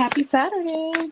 Happy Saturday.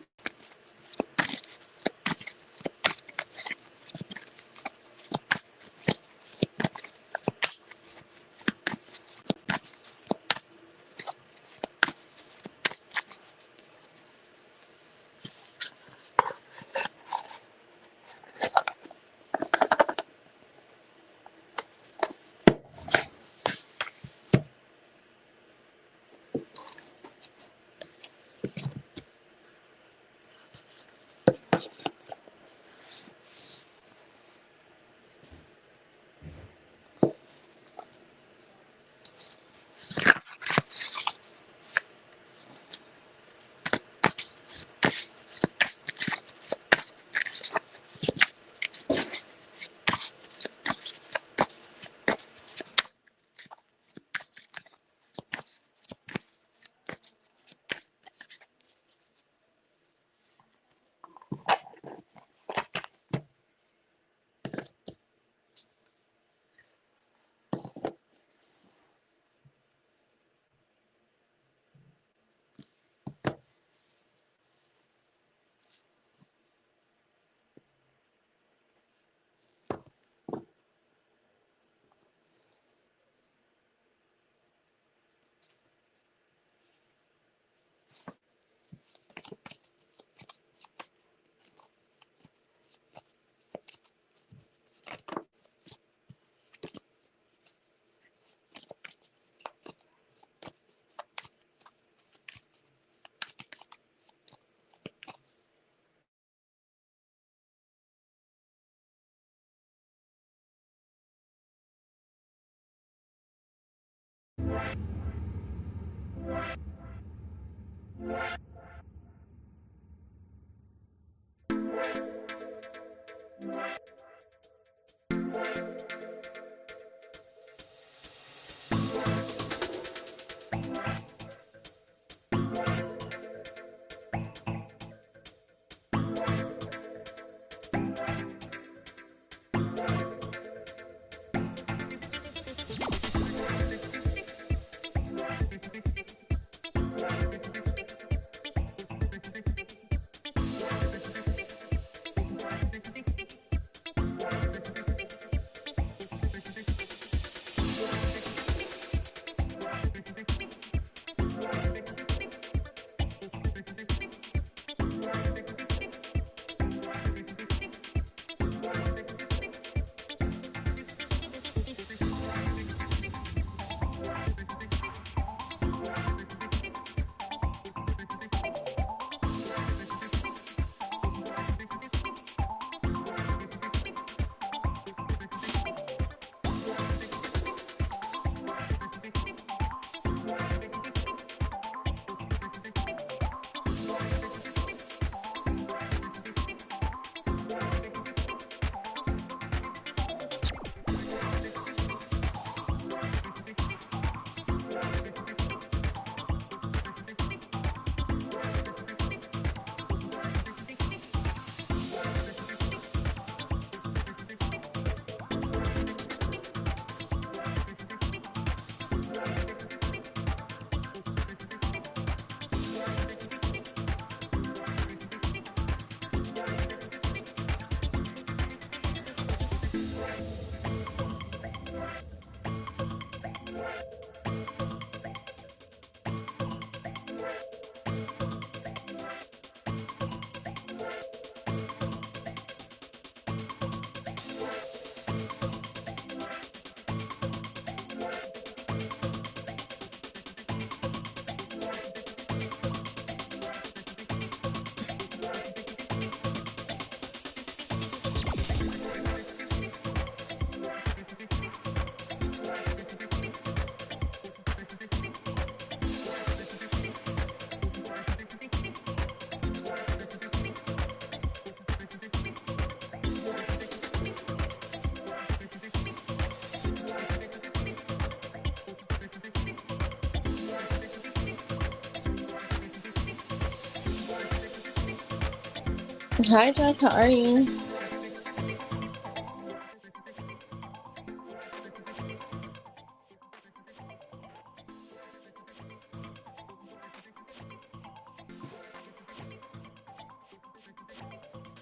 Hi, Jess. How are you?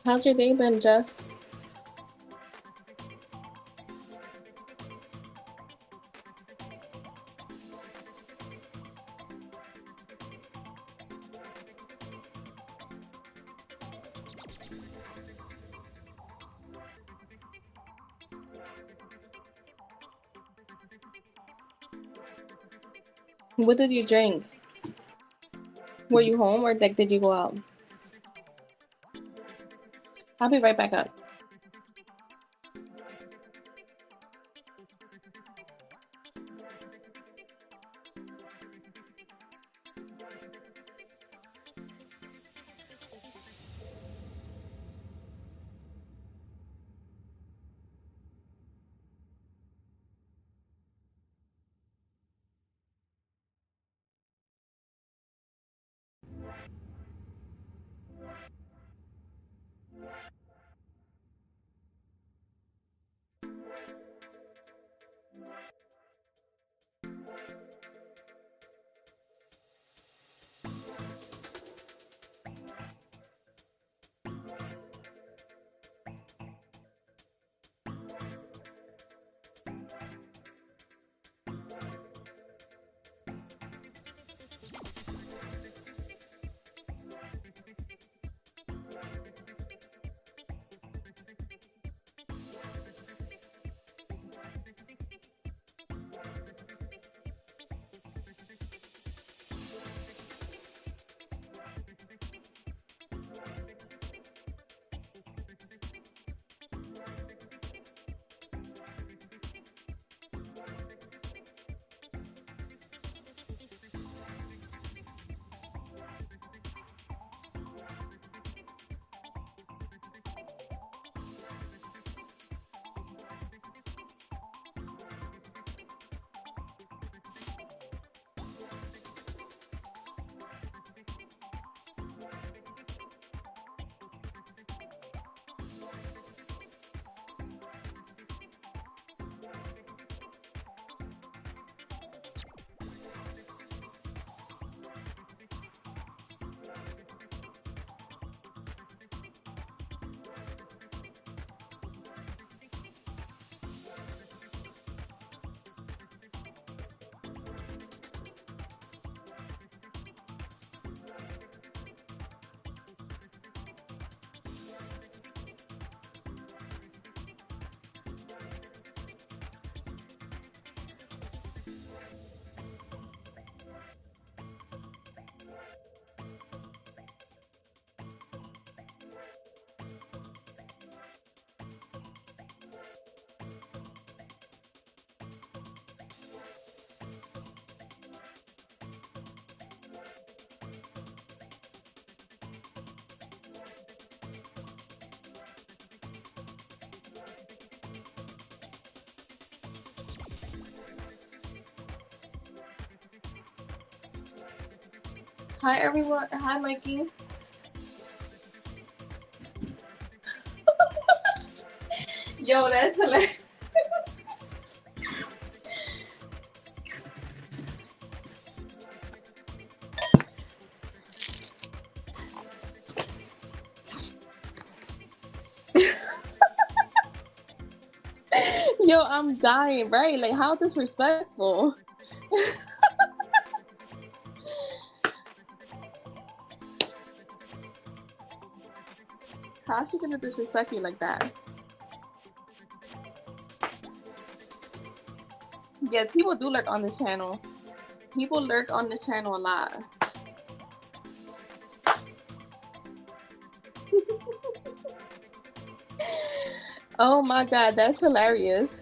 How's your day been, Jess? What did you drink? Were you home or like did you go out? I'll be right back up. Hi everyone. Hi Mikey. Yo, that's hilarious. Yo, I'm dying, right? Like, how disrespectful. How's she gonna disrespect you like that? Yeah, people do lurk on this channel. People lurk on this channel a lot. Oh my god, that's hilarious.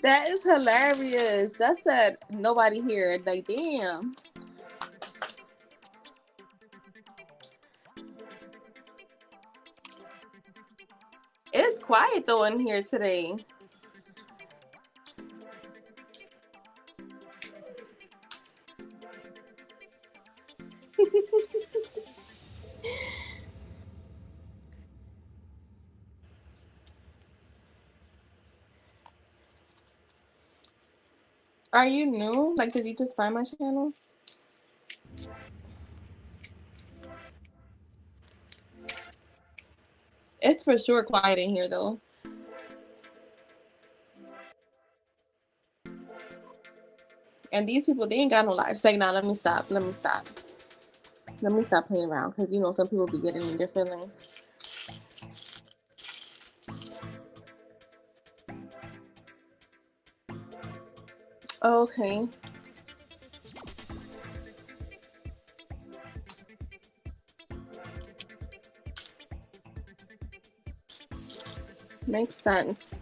That is hilarious. Just said nobody here. Like, damn. It's quiet though in here today. Are you new? Like, did you just find my channel? It's for sure quiet in here though. And these people, they ain't got no life. Say, nah, let me stop. Let me stop. Let me stop playing around because you know some people be getting in their feelings. Okay. Makes sense.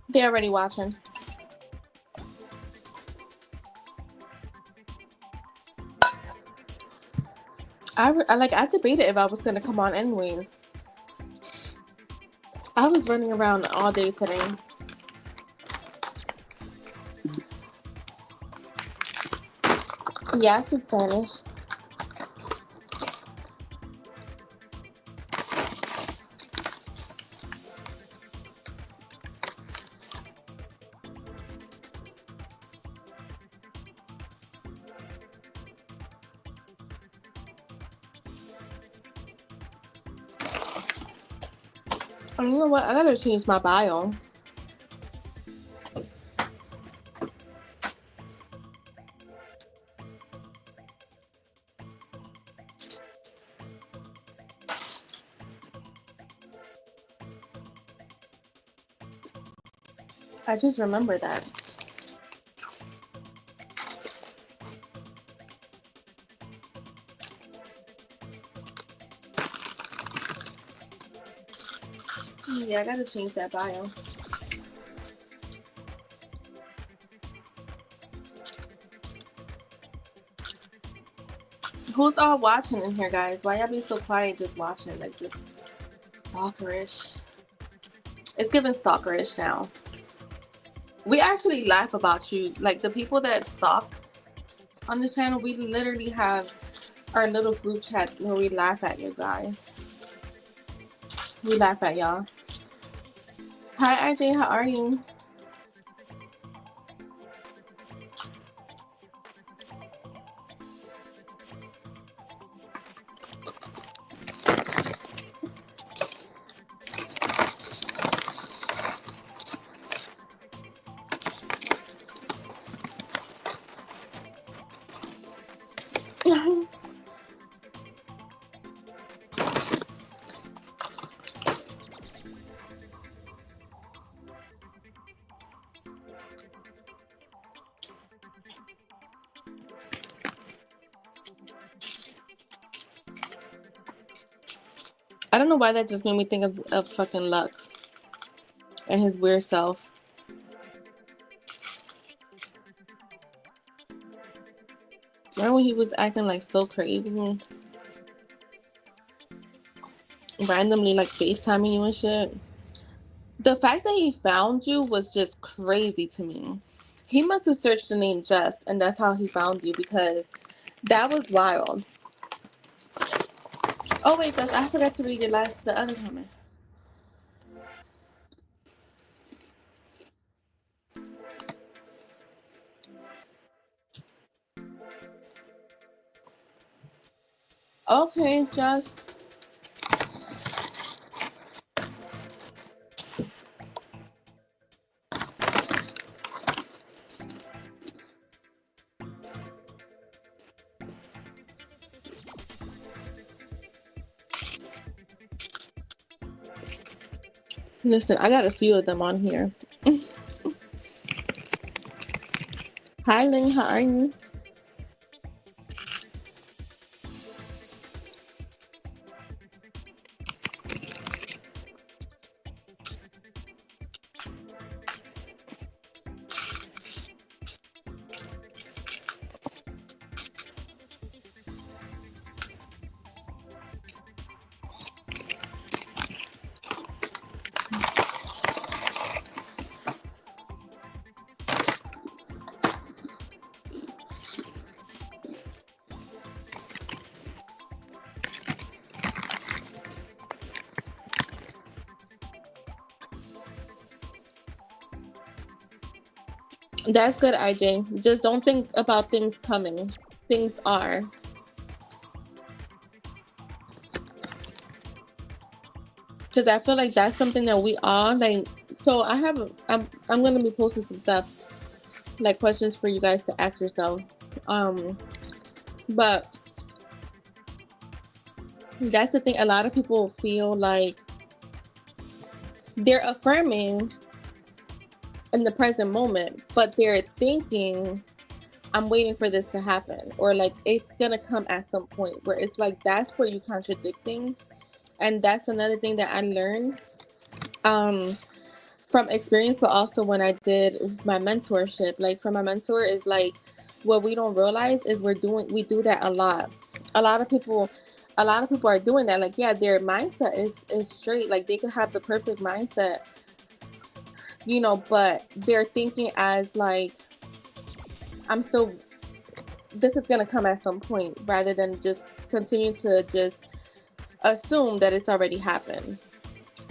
They're already watching. I debated if I was gonna come on anyways. I was running around all day today. Yeah, I speak Spanish. And you know what? I gotta change my bio. I just remember that. Yeah, I gotta change that bio. Who's all watching in here, guys? Why y'all be so quiet just watching? Like, just stalkerish. It's giving stalkerish now. We actually laugh about you. Like, the people that stalk on the channel, we literally have our little group chat where we laugh at you guys. We laugh at y'all. Hi, IJ. How are you? I don't know why that just made me think of fucking Lux and his weird self. Remember when he was acting like so crazy? Randomly like FaceTiming you and shit. The fact that he found you was just crazy to me. He must have searched the name Jess and that's how he found you because that was wild. Oh wait, Jess, I forgot to read the other comment. Okay, Jess. Listen, I got a few of them on here. Hi, Ling. How are you? That's good, IJ. Just don't think about things coming. Things are. Because I feel like that's something that we all like. So I'm gonna be posting some stuff like questions for you guys to ask yourself. Um, but that's the thing. A lot of people feel like they're affirming in the present moment, but they're thinking, I'm waiting for this to happen, or like it's gonna come at some point where it's like that's where you contradicting. And that's another thing that I learned um from experience, but also when I did my mentorship. Like from my mentor is like what we don't realize is we do that a lot. A lot of people a lot of people are doing that. Like, yeah, their mindset is straight. Like they could have the perfect mindset, but they're thinking as like, I'm still this is gonna come at some point, rather than just continue to just assume that it's already happened.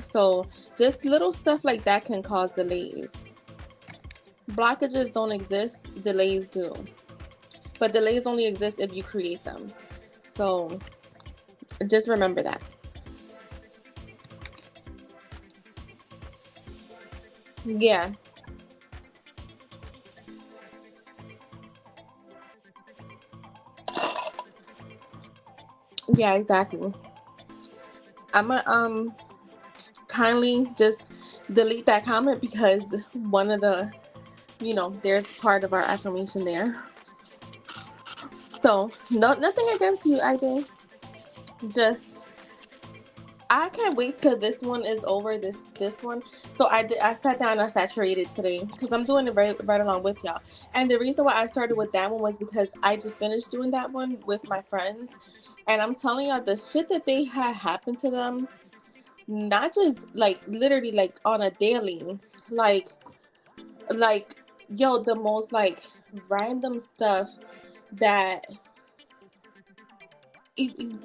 So just little stuff like that can cause delays. Blockages don't exist, delays do. But delays only exist if you create them. So just remember that. Yeah. Yeah, exactly. I'm gonna kindly just delete that comment because one of there's part of our affirmation there. So nothing against you, IJ. Just I can't wait till this one is over. This one. So I sat down and I saturated today because I'm doing it right along with y'all. And the reason why I started with that one was because I just finished doing that one with my friends, and I'm telling y'all the shit that they had happened to them, not just like literally like on a daily, like like yo, the most like random stuff that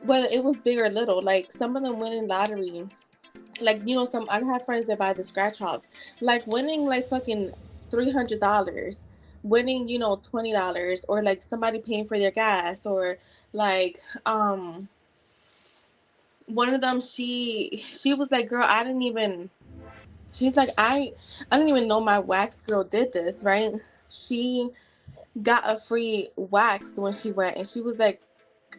whether it was big or little, like some of them winning lottery. Like, some I have friends that buy the scratch offs, like winning like fucking $300, winning, $20, or like somebody paying for their gas, or like one of them, she was like, girl, I didn't even she's like, I didn't even know my wax girl did this, right? She got a free wax when she went, and she was like,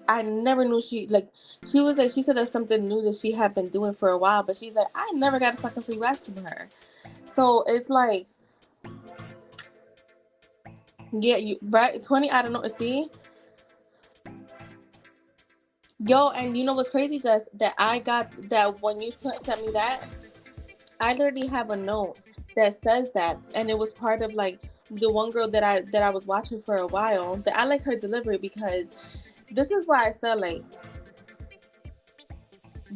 I never knew she was like, she said that's something new that she had been doing for a while, but she's like, I never got a fucking free wax from her. So it's like, yeah, you right, 20 out of nowhere. See, yo, and you know what's crazy, Jess? That I got that when you sent me that, I literally have a note that says that, and it was part of like the one girl that I was watching for a while. That I like her delivery because this is why I said like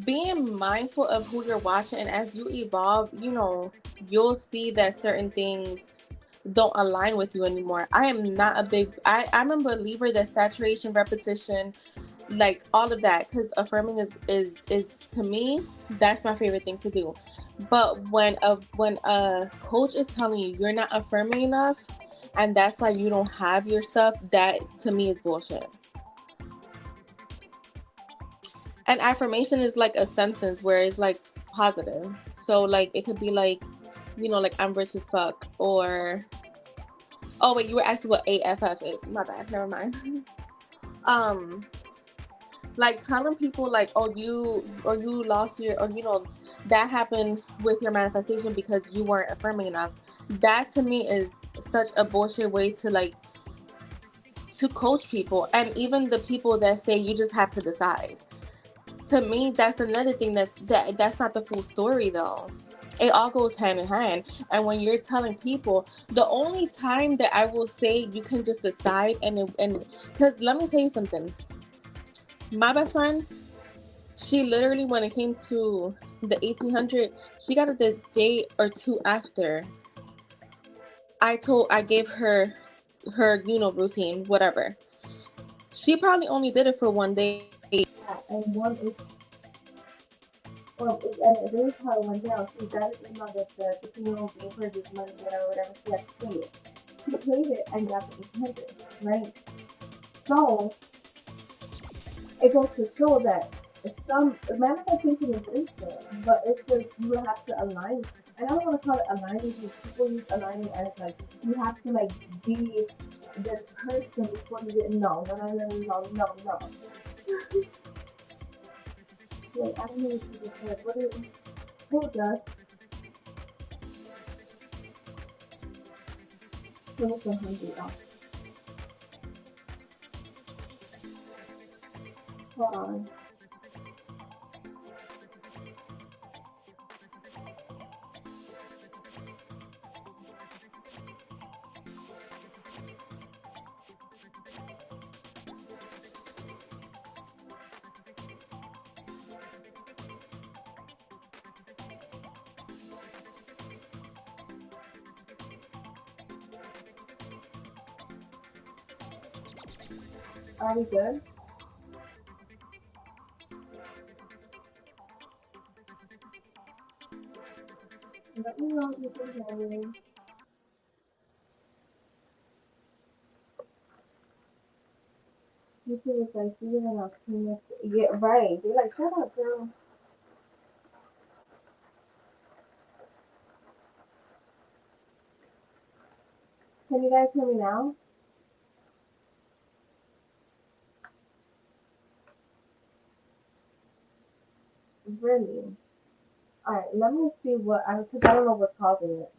being mindful of who you're watching, and as you evolve, you'll see that certain things don't align with you anymore. I am not a big I'm a believer that saturation, repetition, like all of that, because affirming is to me, that's my favorite thing to do. But when a coach is telling you you're not affirming enough, and that's why you don't have your stuff, that to me is bullshit. An affirmation is like a sentence where it's like positive. So like it could be like, like I'm rich as fuck, or oh wait, you were asking what AFF is. My bad, never mind. um like telling people like, oh, you lost your, or that happened with your manifestation because you weren't affirming enough. That to me is such a bullshit way to like to coach people, and even the people that say you just have to decide. To me, that's another thing that's not the full story though. It all goes hand in hand. And when you're telling people, the only time that I will say you can just decide, and because let me tell you something, my best friend, she literally, when it came to the 1800, she got it the day or two after I gave her her routine, whatever. She probably only did it for one day. And one is, well, and it really how it went down. She got an email that the casino gave her this money, whatever, she had to pay it. He paid it and got the 800, right? So it goes to show that some manifestation is instant, but it's just you will have to align. And I don't want to call it aligning because people use aligning as like you have to like be this person before you get no no no no no no no. Wait, I don't know what you just said. What is who does? So it's 100. Oh, hold on. Are we good? Let me know if you can hear me. YouTube is like, you even have too much. Yeah, right. They're like, shut up, girl. Can you guys hear me now? Really? Alright, let me see what I, because I don't know what's causing it.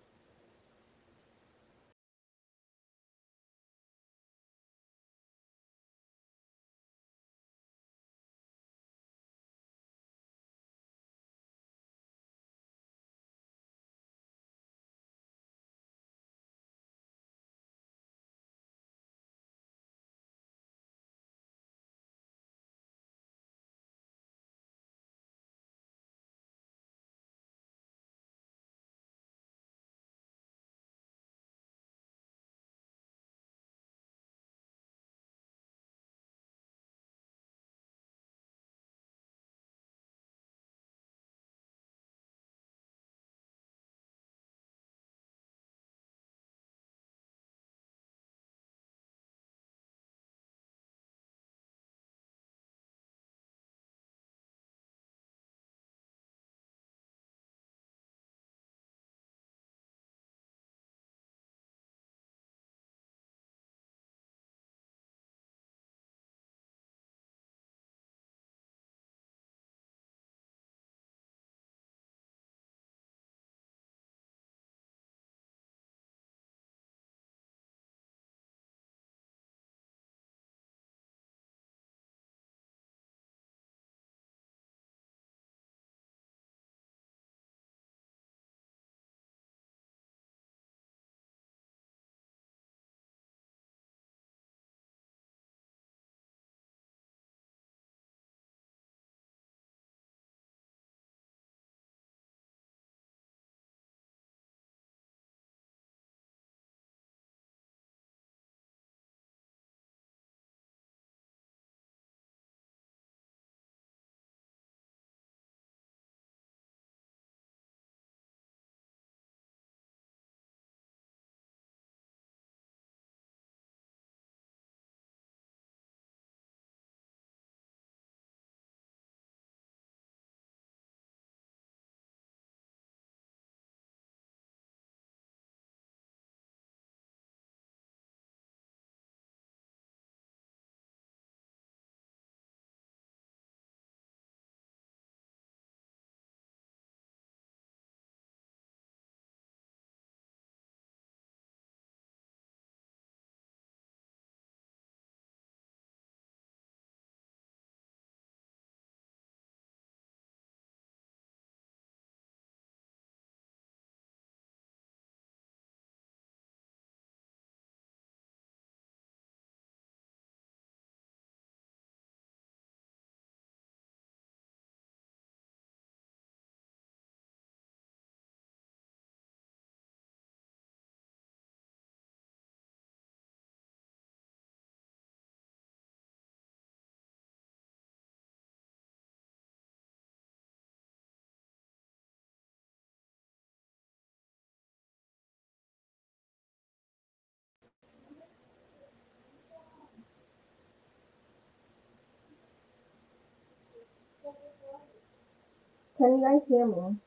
Can you guys hear me?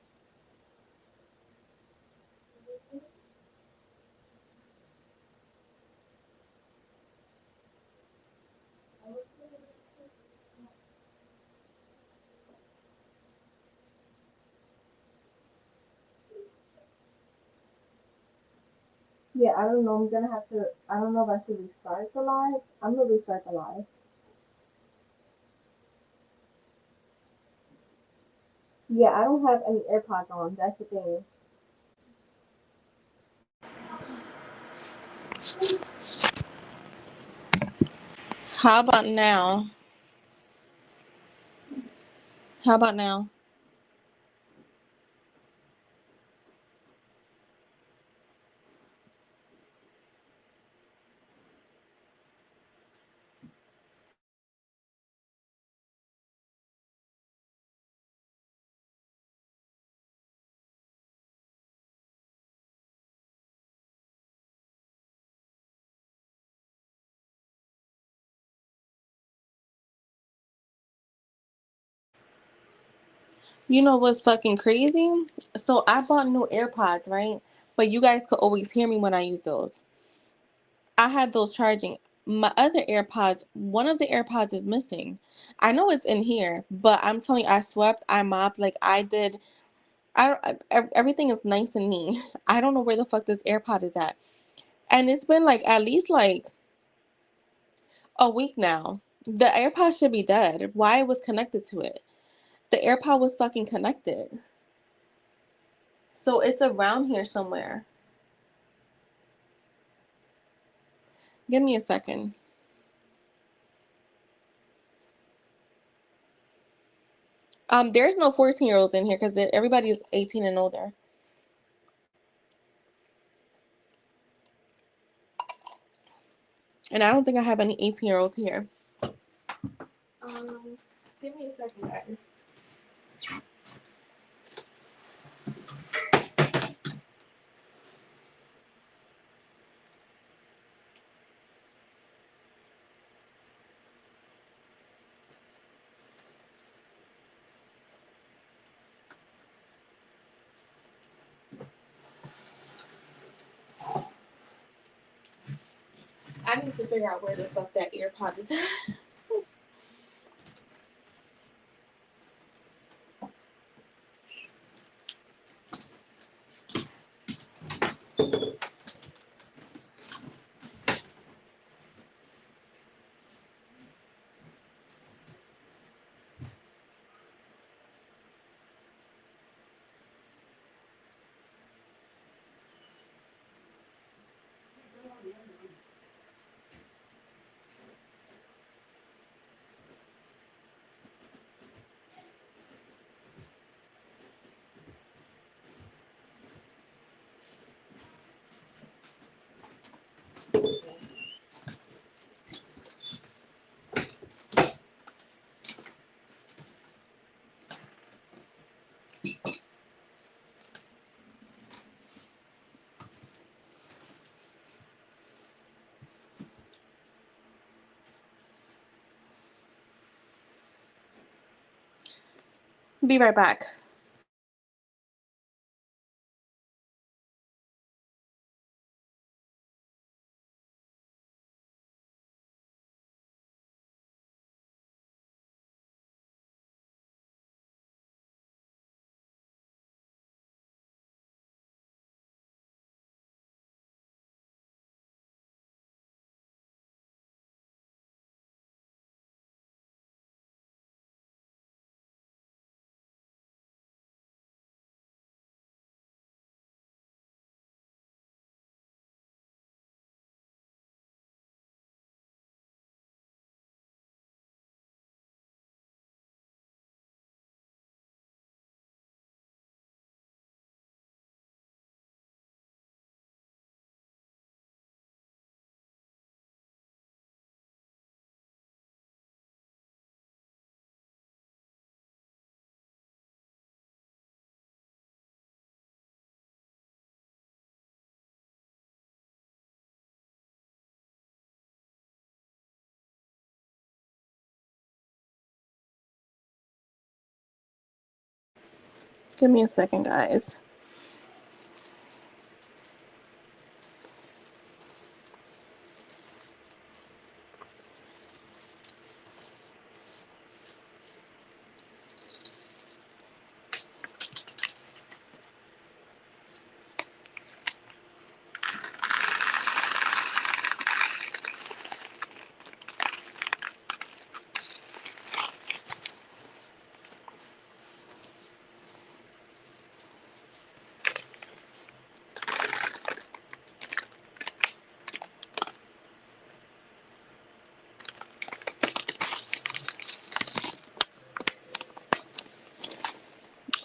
Yeah, I don't know. I'm gonna have to. I don't know if I should restart the live. I'm gonna restart the live. Yeah, I don't have any AirPods on. That's the thing. How about now? How about now? You know what's fucking crazy? So I bought new AirPods, right? But you guys could always hear me when I use those. I had those charging. My other AirPods, one of the AirPods is missing. I know it's in here, but I'm telling you, I swept, I mopped, like I did. Everything is nice and neat. I don't know where the fuck this AirPod is at. And it's been like at least like a week now. The AirPod should be dead. Why it was connected to it? The AirPod was fucking connected. So it's around here somewhere. Give me a second. There's no 14-year-olds in here because everybody is 18 and older. And I don't think I have any 18-year-olds here. Um, Give me a second, guys. I need to figure out where the fuck that AirPod is at. Be right back. Give me a second, guys.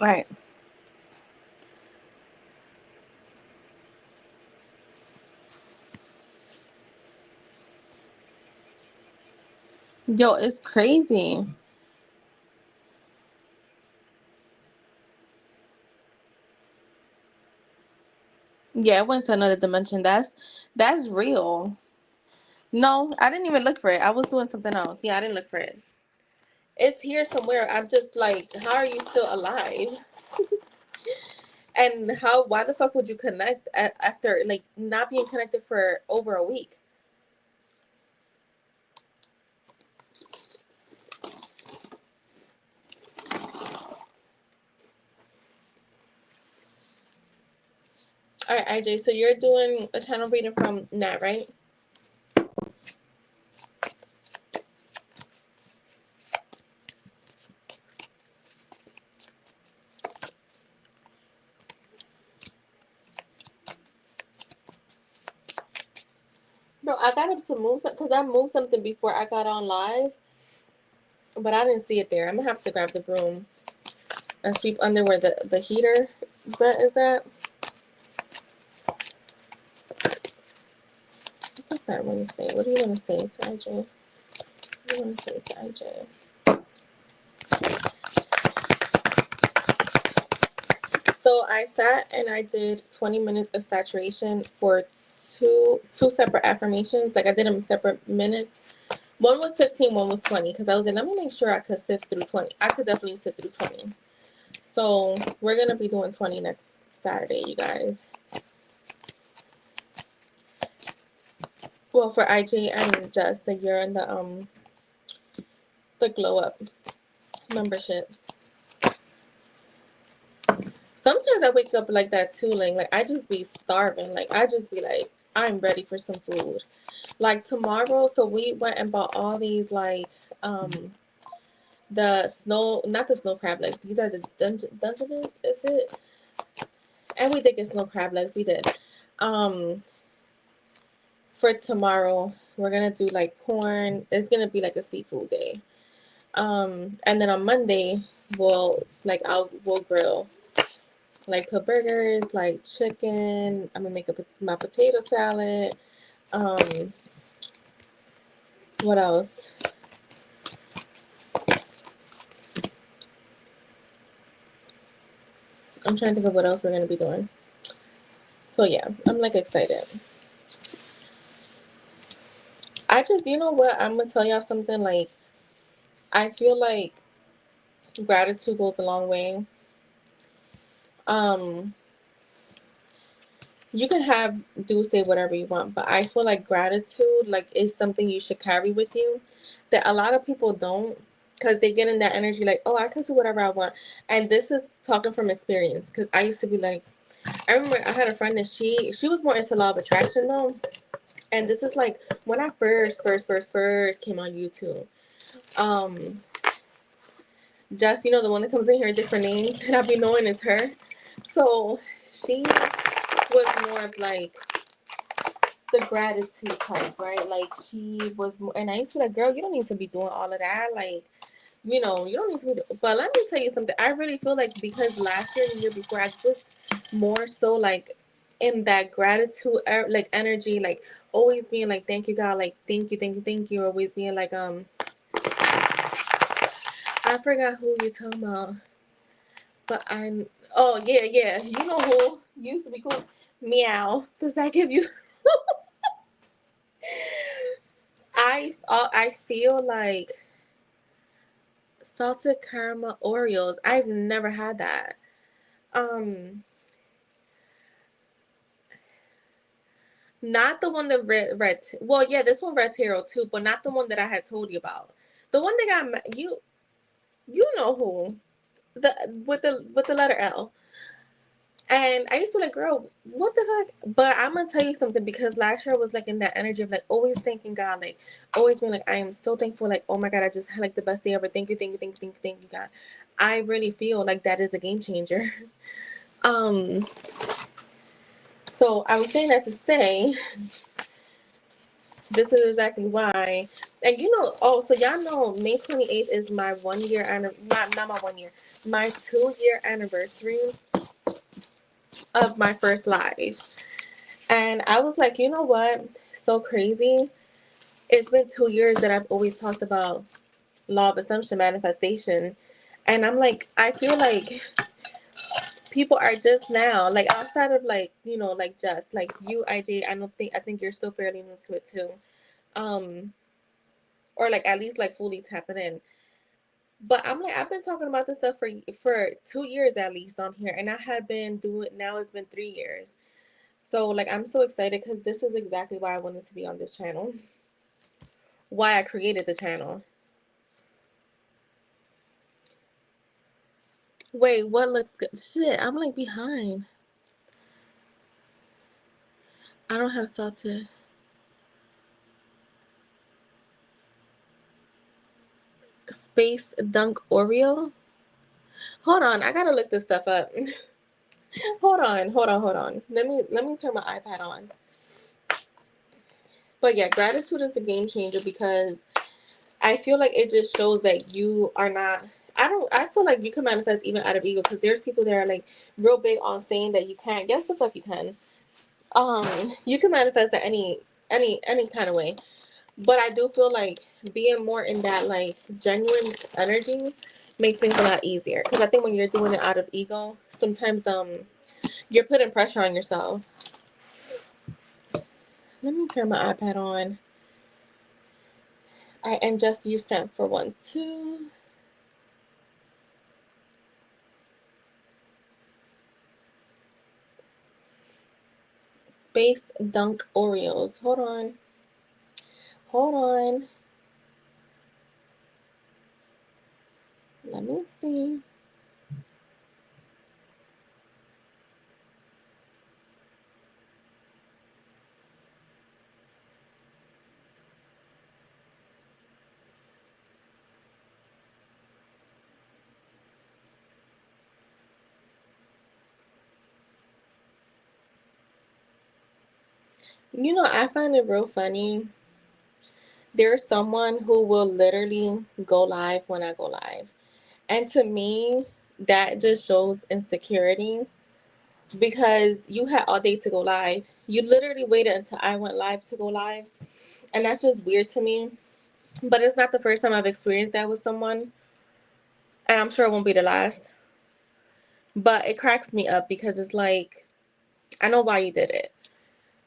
All right. Yo, it's crazy. Yeah, it went to another dimension. That's real. No, I didn't even look for it. I was doing something else. Yeah, I didn't look for it. It's here somewhere. I'm just like, how are you still alive? And how? Why the fuck would you connect after like not being connected for over a week? All right, IJ. So you're doing a channel reading from Nat, right? No, I got him to move something because I moved something before I got on live, but I didn't see it there. I'm gonna have to grab the broom and sweep under where the heater vent is at. What's that want to say? What do you want to say to IJ? What do you want to say to IJ? So I sat and I did 20 minutes of saturation for two separate affirmations. Like I did them in separate minutes. One was 15, one was 20. Because I was like, let me make sure I could sit through 20. I could definitely sit through 20. So we're gonna be doing 20 next Saturday, you guys. Well, for IJ and Jess, that you're in the glow up membership. Sometimes I wake up like that too, like I just be starving. Like I just be like, I'm ready for some food. Like tomorrow, so we went and bought all these like the snow, not the snow crab legs. These are the Dungeness, is it? And we did get snow crab legs. We did. Um, for tomorrow, we're gonna do like corn. It's gonna be like a seafood day. And then on Monday, we'll grill, like put burgers, like chicken. I'm gonna make my potato salad. Um, what else? I'm trying to think of what else we're gonna be doing. So yeah, I'm like excited. I just, you know what? I'm gonna tell y'all something. Like, I feel like gratitude goes a long way. Um, you can do say whatever you want, but I feel like gratitude like is something you should carry with you. That a lot of people don't, because they get in that energy like, oh, I can do whatever I want. And this is talking from experience, because I used to be like, I remember I had a friend that she was more into law of attraction though. And this is like when I first came on YouTube. Um, Just, you know, the one that comes in here with different names, and I'll be knowing it's her. So she was more of like the gratitude type, right? Like she was more, and I used to be like, girl, you don't need to be doing all of that. Like, you know, you don't need to be. But let me tell you something. I really feel like because last year, the year before, I was more so like in that gratitude, like energy, like always being like, thank you, God, like thank you, always being like, I forgot who you talking about. But oh yeah, you know who used to be cool. Meow. Does that give you? I feel like salted caramel Oreos. I've never had that. Um, Not the one that red. Well, yeah, this one red tarot too, but not the one that I had told you about. The one that got you know who, the with the letter L. And I used to like, girl, what the fuck? But I'm gonna tell you something, because last year I was like in that energy of like always thanking God, like always being like, I am so thankful, like, oh my God, I just had like the best day ever. Thank you, thank you, thank you, thank you, thank you, God. I really feel like that is a game changer. Um, so I was saying that to say this is exactly why. And you know, oh, so y'all know May 28th is my 1 year not my 1 year, my 2 year anniversary of my first live. And I was like, you know what? So crazy. It's been 2 years that I've always talked about law of assumption manifestation. And I'm like, I feel like people are just now, like outside of like, you know, like just like you, IJ, I think you're still fairly new to it too. Um, or like at least like fully tapping in. But I'm like, I've been talking about this stuff for 2 years at least on here. And I had been doing, now it's been 3 years. So like I'm so excited because this is exactly why I wanted to be on this channel. Why I created the channel. Wait, what looks good? Shit, I'm like behind. I don't have salted. Space Dunk Oreo. Hold on, I gotta look this stuff up. hold on. Let me turn my iPad on. But yeah, gratitude is a game changer because I feel like it just shows that you are not. I feel like you can manifest even out of ego, because there's people that are like real big on saying that you can't. Guess the fuck you can. You can manifest at any kind of way. But I do feel like being more in that like genuine energy makes things a lot easier. Because I think when you're doing it out of ego, sometimes you're putting pressure on yourself. Let me turn my iPad on. All right, and just you sent for one too. Space Dunk Oreos. Hold on. Hold on. Let me see. You know, I find it real funny. There's someone who will literally go live when I go live. And to me, that just shows insecurity, because you had all day to go live. You literally waited until I went live to go live. And that's just weird to me. But it's not the first time I've experienced that with someone. And I'm sure it won't be the last. But it cracks me up because it's like, I know why you did it.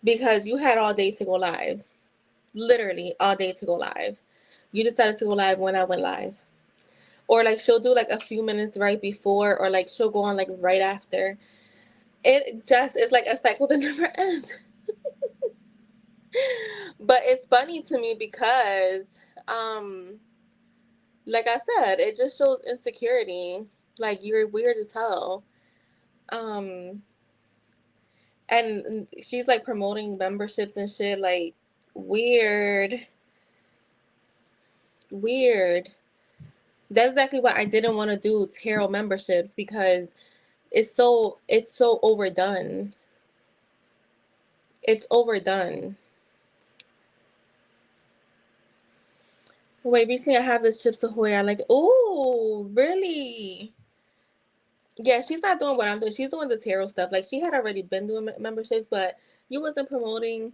Because you had all day to go live. Literally all day to go live. You decided to go live when I went live. Or like she'll do like a few minutes right before, or like she'll go on like right after. It just is like a cycle that never ends. But it's funny to me because like I said, it just shows insecurity. Like you're weird as hell. Um and she's like promoting memberships and shit, like weird. Weird. That's exactly why I didn't want to do tarot memberships, because it's so overdone. It's overdone. Wait, recently I have this Chips Ahoy. I like. Oh, really? Yeah, she's not doing what I'm doing. She's doing the tarot stuff. Like she had already been doing memberships, but you wasn't promoting.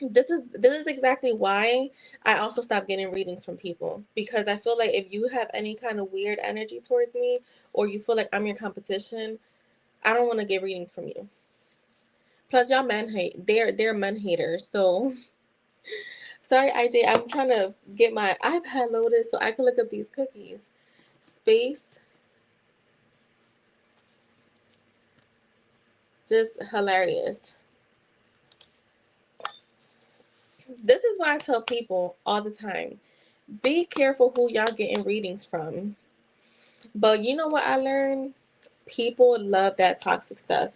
This is exactly why I also stopped getting readings from people, because I feel like if you have any kind of weird energy towards me, or you feel like I'm your competition, I don't want to get readings from you. Plus, y'all men hate. They're men haters. So sorry, IJ. I'm trying to get my iPad loaded so I can look up these cookies. Space Just hilarious. This is why I tell people all the time, be careful who y'all getting readings from. But you know what I learned? People love that toxic stuff.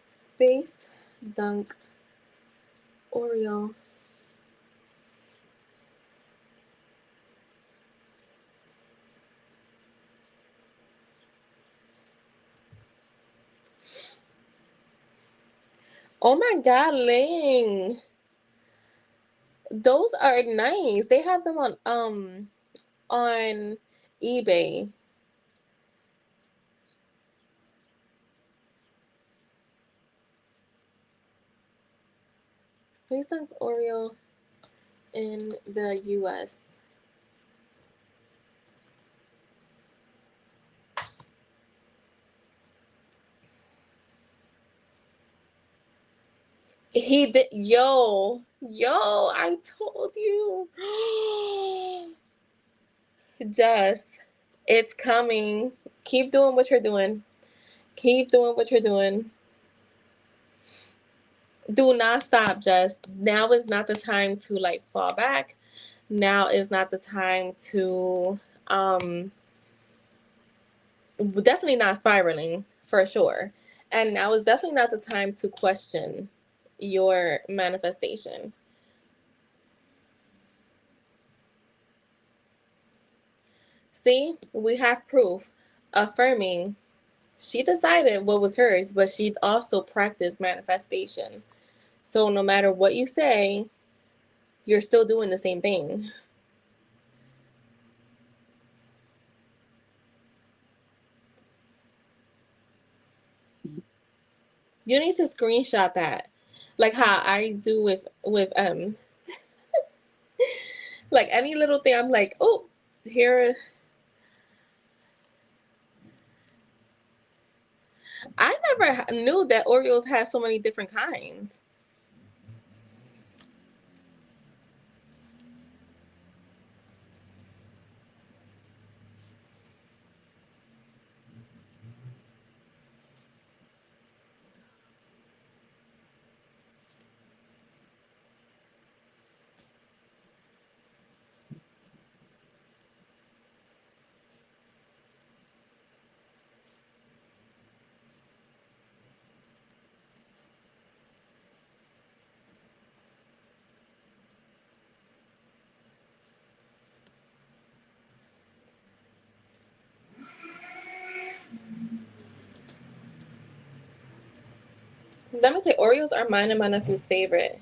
Space Dunk Oreo. Oh my god, Ling. Those are nice. They have them on eBay. Space Dunk Oreo in the US. He did. Yo, I told you. Just, it's coming. Keep doing what you're doing. Keep doing what you're doing. Do not stop. Just now is not the time to like fall back. Now is not the time to definitely not spiraling for sure. And now is definitely not the time to question your manifestation. See, we have proof affirming she decided what was hers, but she also practiced manifestation. So no matter what you say, you're still doing the same thing. You need to screenshot that. Like how I do with like any little thing I'm like, "Oh, here." I never knew that Oreos had so many different kinds. Let me say Oreos are mine and my nephew's favorite.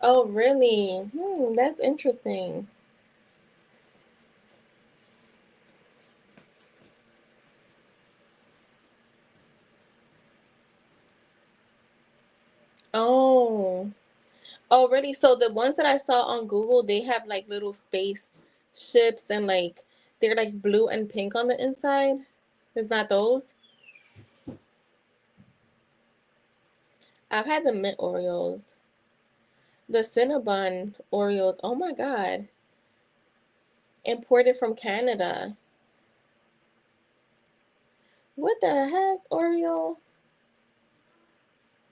Oh, really? That's interesting. Oh. Oh, really? So the ones that I saw on Google, they have like little space ships and like they're like blue and pink on the inside. Is that those? I've had the mint Oreos. The Cinnabon Oreos. Oh my God. Imported from Canada. What the heck? Oreo?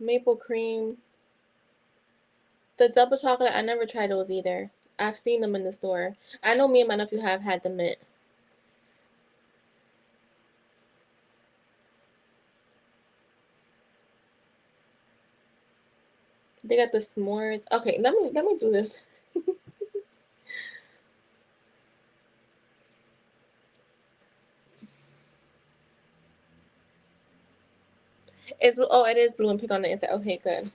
Maple cream. The double chocolate, I never tried those either. I've seen them in the store. I know me and my nephew have had the mint. They got the s'mores. Okay, let me do this. It's blue. Oh, it is blue and pink on the inside. Okay, good.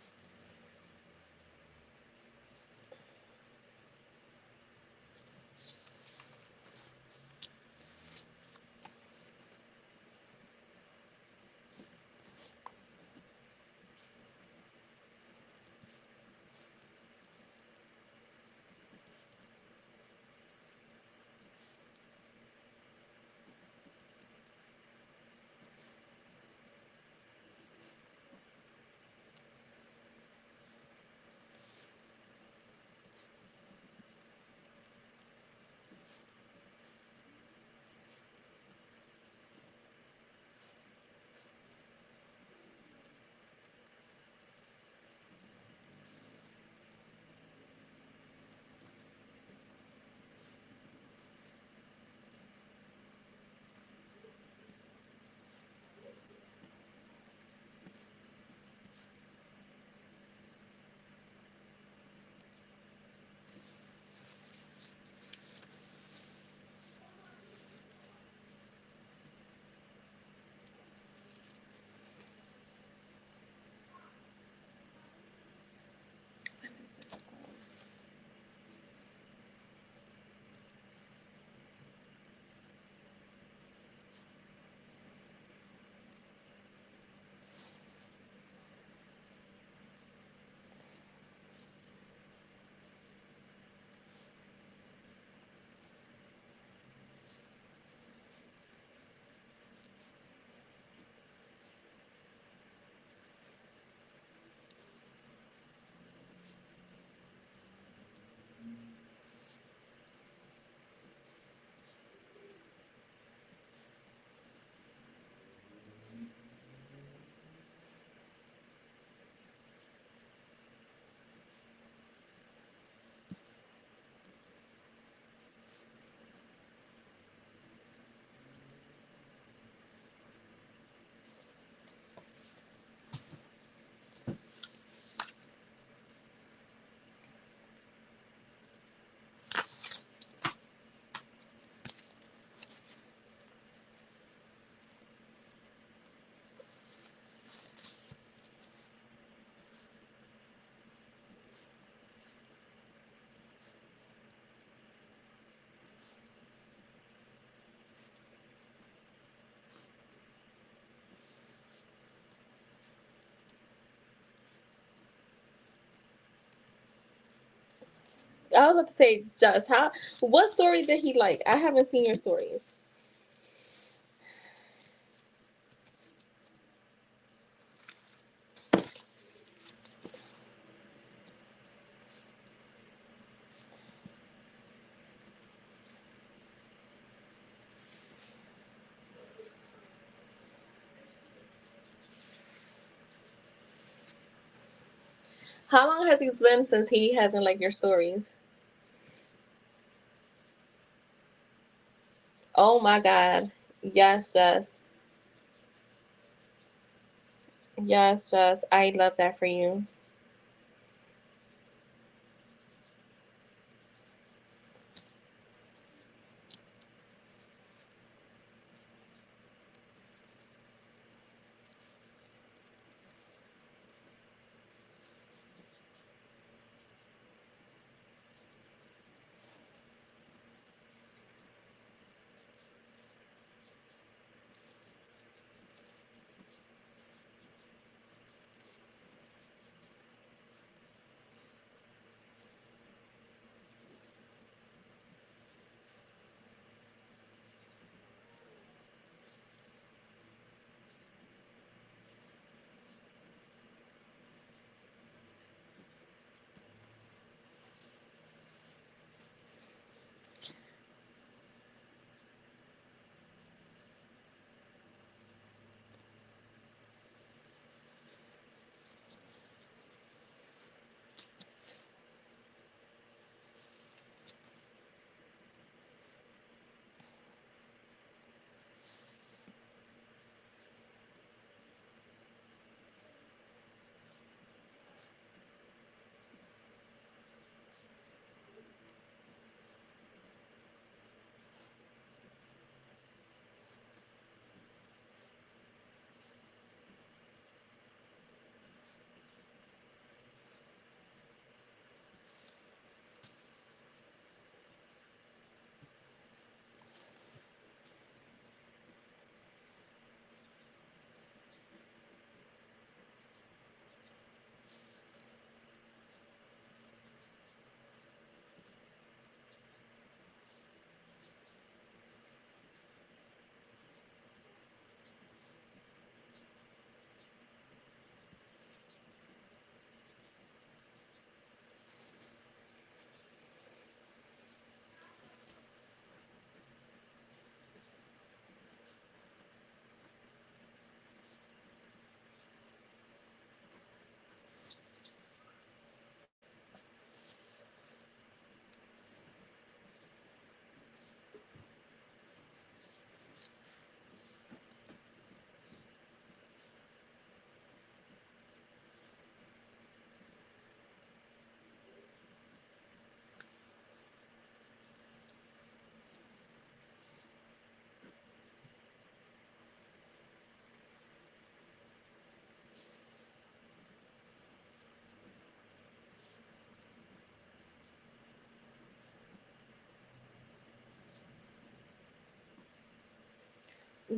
I was about to say, just how. What story did he like? I haven't seen your stories. How long has it been since he hasn't liked your stories? Oh my God. Yes, Jess. Yes, Jess. I love that for you.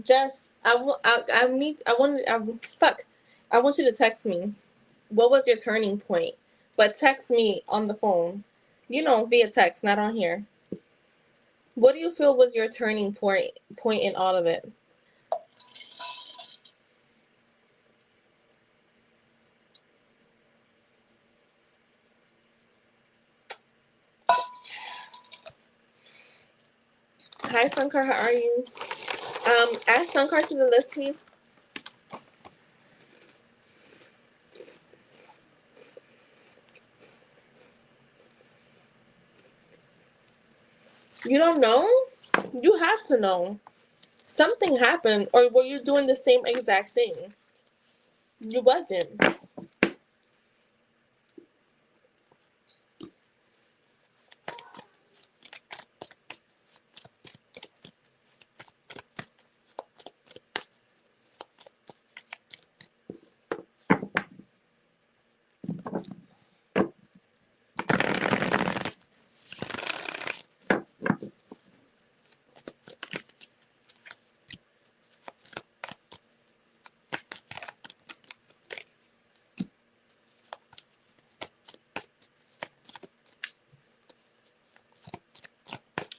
Jess, I need, I want, fuck. I want you to text me. What was your turning point? But text me on the phone. You know, via text, not on here. What do you feel was your turning point in all of it? Hi, Sankar. How are you? Add Sankar to the list, please. You don't know? You have to know. Something happened, or were you doing the same exact thing? You wasn't.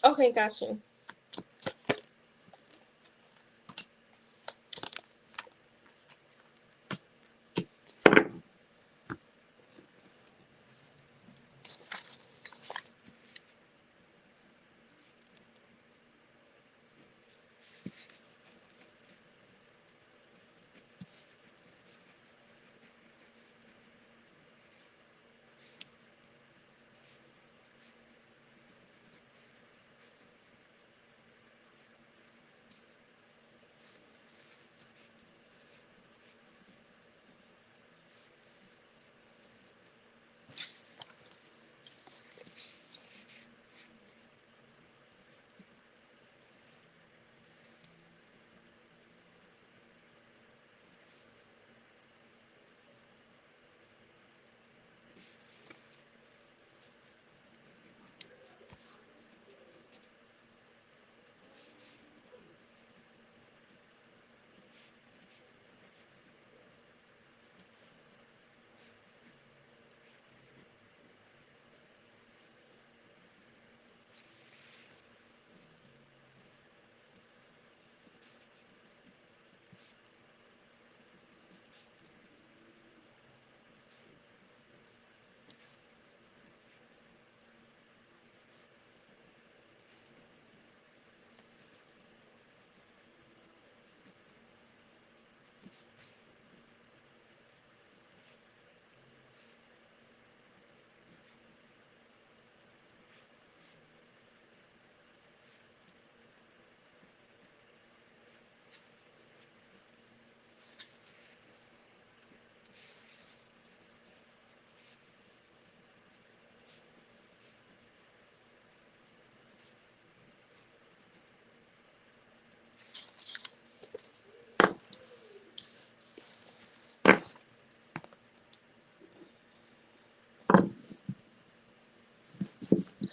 Okay, got you.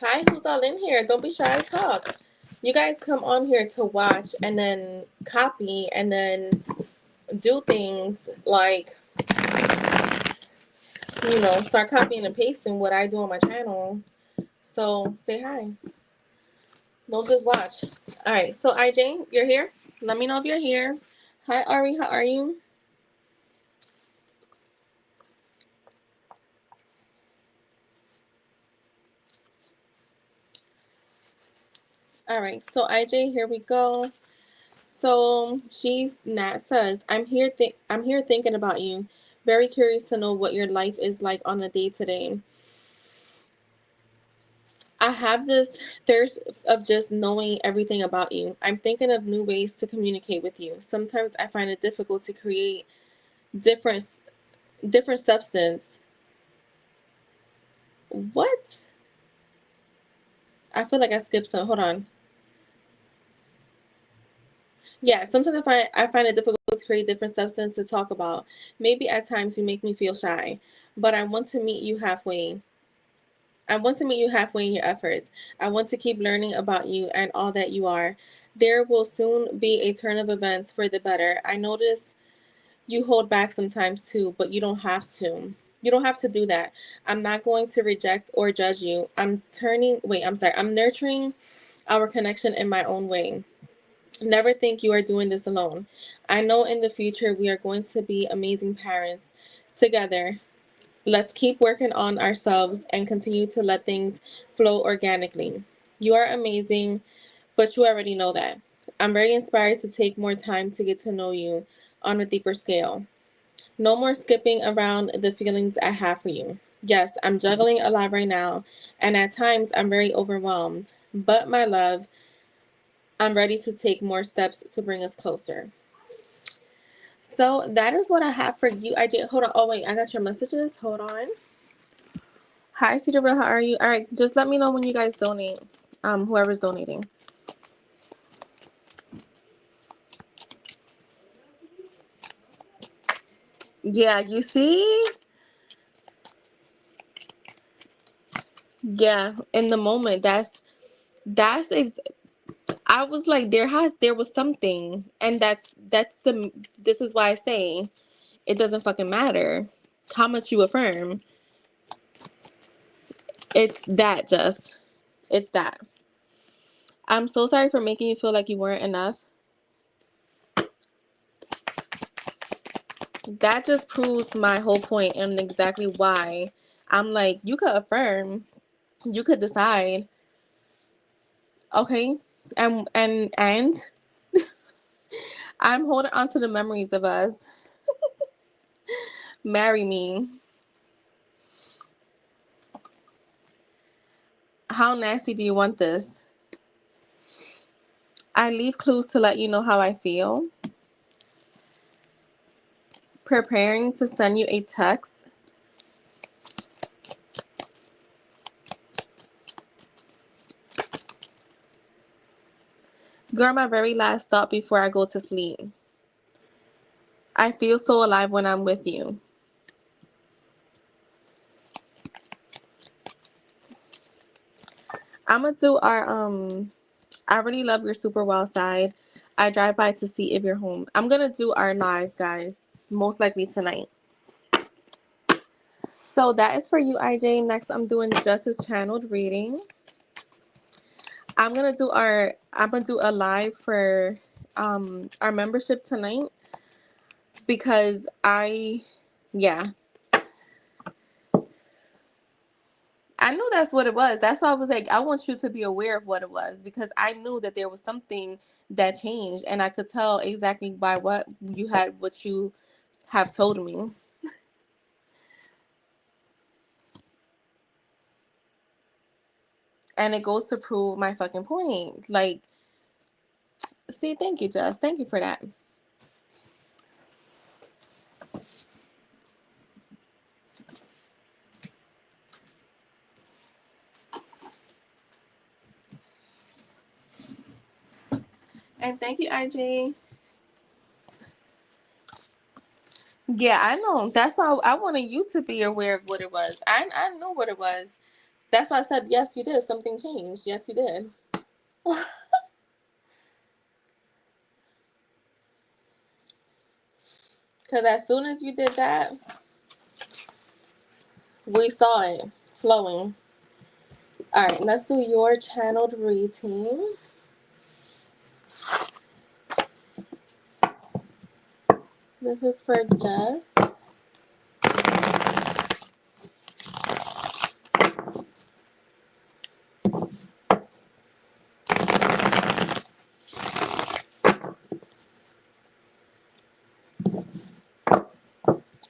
Hi, who's all in here? Don't be shy to talk. You guys come on here to watch and then copy and then do things like, start copying and pasting what I do on my channel. So say hi. Don't just watch. All right. So IJ, you're here. Let me know if you're here. Hi Ari, how are you? All right. So IJ, here we go. So she's Nat says, I'm here thinking about you. Very curious to know what your life is like on a day to day. I have this thirst of just knowing everything about you. I'm thinking of new ways to communicate with you. Sometimes I find it difficult to create different different substance. What? I feel like I skipped some. Hold on. Yeah, sometimes I find it difficult to create different substance to talk about. Maybe at times you make me feel shy, but I want to meet you halfway. I want to meet you halfway in your efforts. I want to keep learning about you and all that you are. There will soon be a turn of events for the better. I notice you hold back sometimes too, but you don't have to. You don't have to do that. I'm not going to reject or judge you. I'm nurturing our connection in my own way. Never think you are doing this alone. I know in the future we are going to be amazing parents together. Let's keep working on ourselves and continue to let things flow organically. You are amazing, but you already know that. I'm very inspired to take more time to get to know you on a deeper scale. No more skipping around the feelings I have for you. Yes, I'm juggling a lot right now, and at times I'm very overwhelmed. But my love, I'm ready to take more steps to bring us closer. So that is what I have for you. I did. Hold on. Oh wait, I got your messages. Hold on. Hi, Cedarville. How are you? All right, just let me know when you guys donate. Whoever's donating. Yeah, you see. Yeah, in the moment, that's. I was like, there was something, and this is why I say it doesn't fucking matter how much you affirm. It's that, just it's that. I'm so sorry for making you feel like you weren't enough. That just proves my whole point and exactly why I'm like, you could affirm, you could decide, okay, and I'm holding on to the memories of us. Marry me. How nasty do you want this? I leave clues to let you know how I feel. Preparing to send you a text. You're my very last thought before I go to sleep. I feel so alive when I'm with you. I'm gonna do our I really love your super well side. I drive by to see if you're home. I'm gonna do our live, guys. Most likely tonight. So that is for you, IJ. Next, I'm doing Justice Channeled reading. I'm gonna do a live for our membership tonight because yeah, I knew that's what it was. That's why I was like, I want you to be aware of what it was because I knew that there was something that changed and I could tell exactly by what you have told me. And it goes to prove my fucking point. Like, see, thank you, Jess. Thank you for that. And thank you, IJ. Yeah, I know. That's why I wanted you to be aware of what it was. I know what it was. That's why I said, yes, you did. Something changed. Yes, you did. Because as soon as you did that, we saw it flowing. All right, let's do your channeled reading. This is for Jess.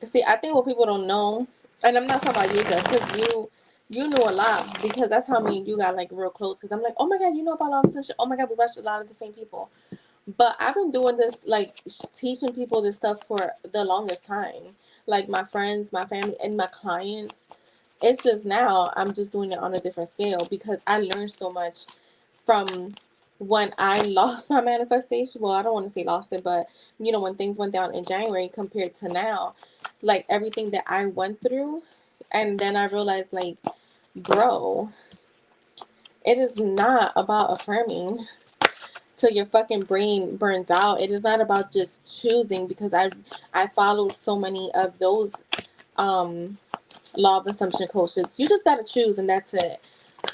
See, I think what people don't know, and I'm not talking about you, Jess, because you knew a lot because that's how me and you got like real close. Because I'm like, oh my god, you know about all this and shit. Oh my god, we watched a lot of the same people. But I've been doing this, like teaching people this stuff for the longest time. Like my friends, my family, and my clients. It's just now I'm just doing it on a different scale because I learned so much from when I lost my manifestation. Well, I don't want to say lost it, but you know, when things went down in January compared to now, like everything that I went through. And then I realized, like, bro, it is not about affirming till your fucking brain burns out. It is not about just choosing because I followed so many of those law of assumption coaches. You just gotta choose and that's it.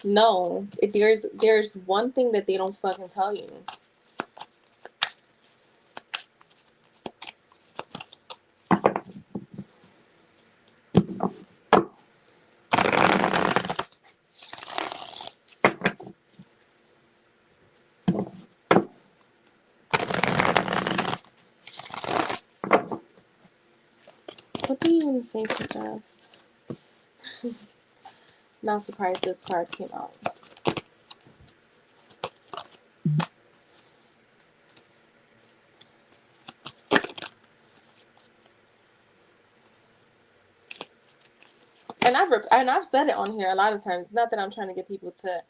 No, there's one thing that they don't fucking tell you. What do you want to say to us? Not surprised this card came out. And I've said it on here a lot of times. It's not that I'm trying to get people to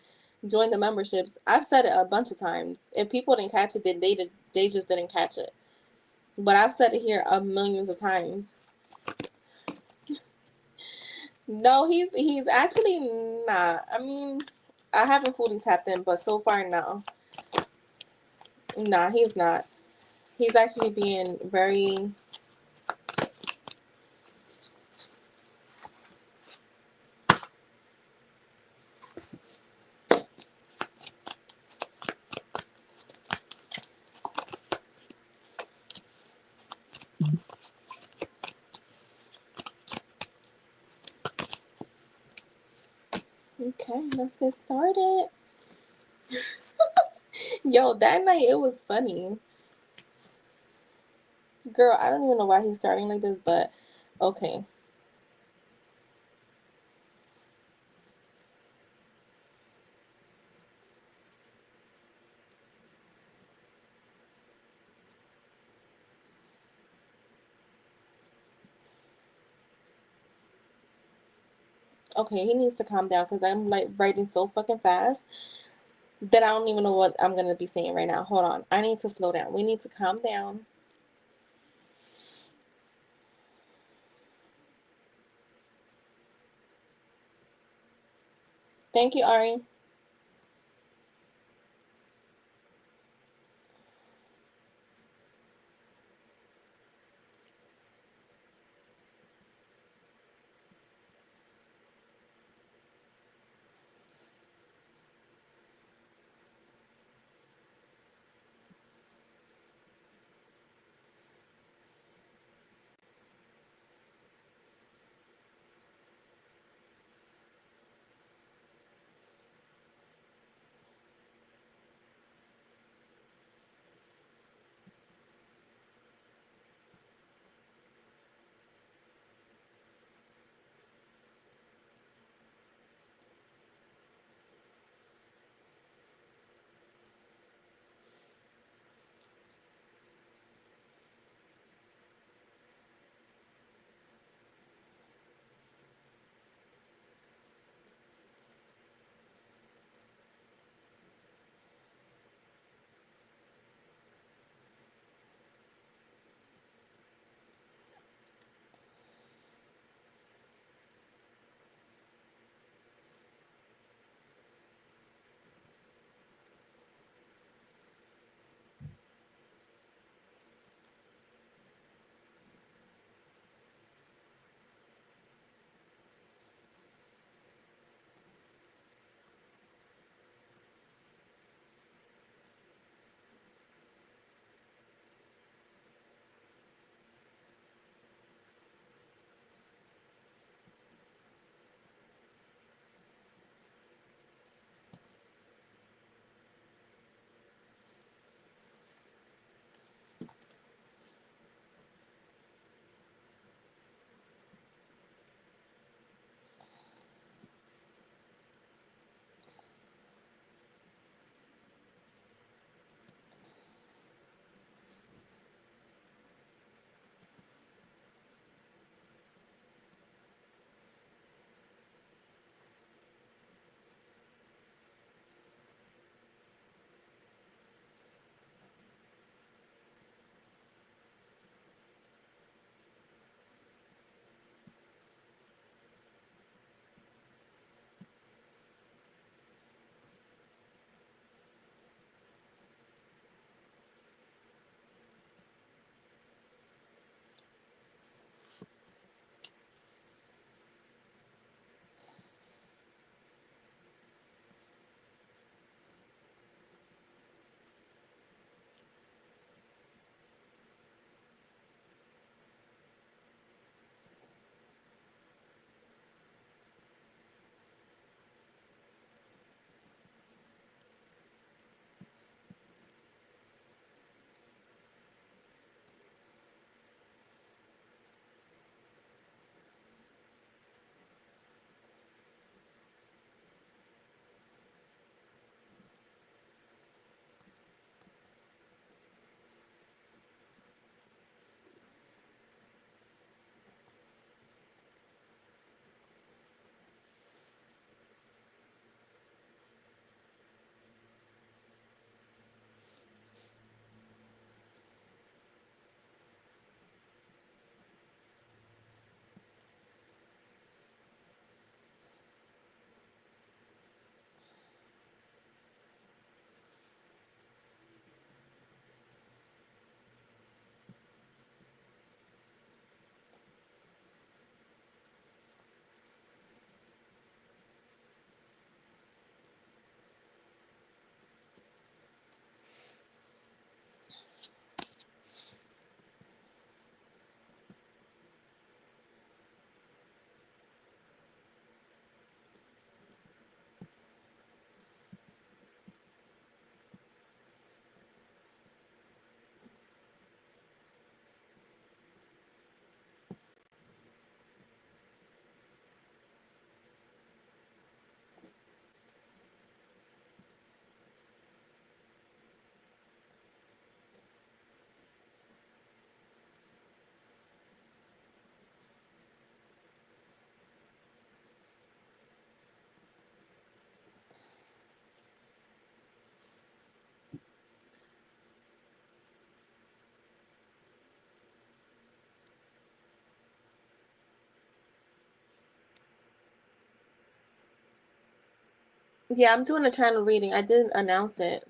join the memberships. I've said it a bunch of times. If people didn't catch it, then they just didn't catch it. But I've said it here millions of times. No, he's actually not. I mean, I haven't fully tapped in, but so far no. Nah, he's not. He's actually being very. Okay, let's get started. Yo, that night it was funny. Girl, I don't even know why he's starting like this, but okay. Okay, he needs to calm down because I'm like writing so fucking fast that I don't even know what I'm gonna be saying right now. Hold on. I need to slow down. We need to calm down. Thank you, Ari. Yeah, I'm doing a channel reading. I didn't announce it.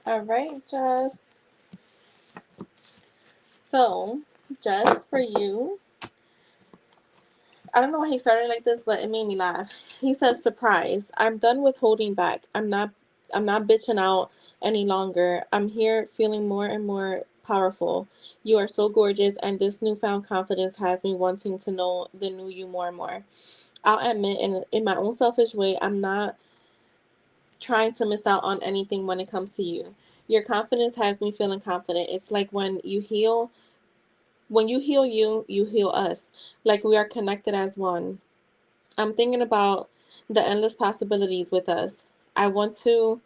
All right, Jess. So, Jess, for you, I don't know why he started like this, but it made me laugh. He says, "Surprise! I'm done with holding back. I'm not bitching out any longer. I'm here feeling more and more powerful. You are so gorgeous, and this newfound confidence has me wanting to know the new you more and more. I'll admit, in my own selfish way, I'm not trying to miss out on anything when it comes to you. Your confidence has me feeling confident. It's like when you heal you, you heal us. Like we are connected as one. I'm thinking about the endless possibilities with us. I want to,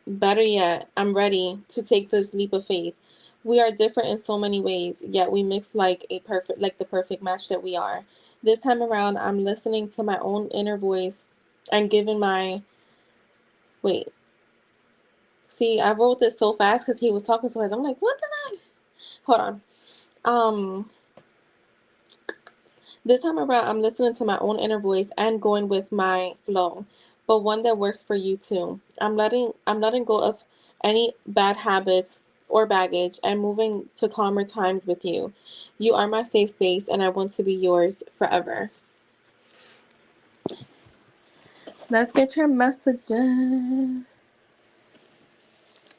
better yet, I'm ready to take this leap of faith. We are different in so many ways, yet we mix like the perfect match that we are. This time around, I'm listening to my own inner voice and giving my, wait, see, I wrote this so fast because he was talking so fast. I'm like, what did I, hold on. Um, This time around, I'm listening to my own inner voice and going with my flow, but one that works for you too. I'm letting go of any bad habits or baggage and moving to calmer times with you. You are my safe space and I want to be yours forever. Let's get your messages.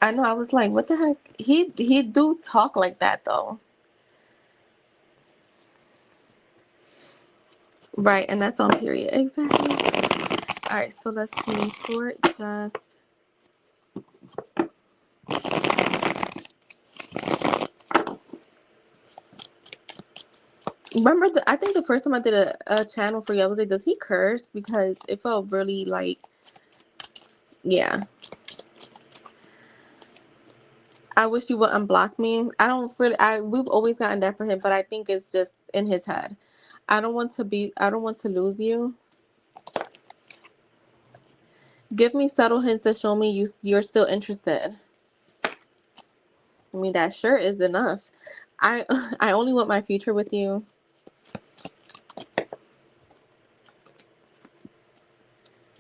I know I was like, what the heck? He do talk like that though. Right, and that's on period. Exactly. All right, so let's see for just remember, I think the first time I did a channel for you, I was like, does he curse? Because it felt really like, yeah. I wish you would unblock me. I don't really, we've always gotten that for him, but I think it's just in his head. I don't want to lose you. Give me subtle hints that show me you're still interested. I mean, that sure is enough. I, I only want my future with you.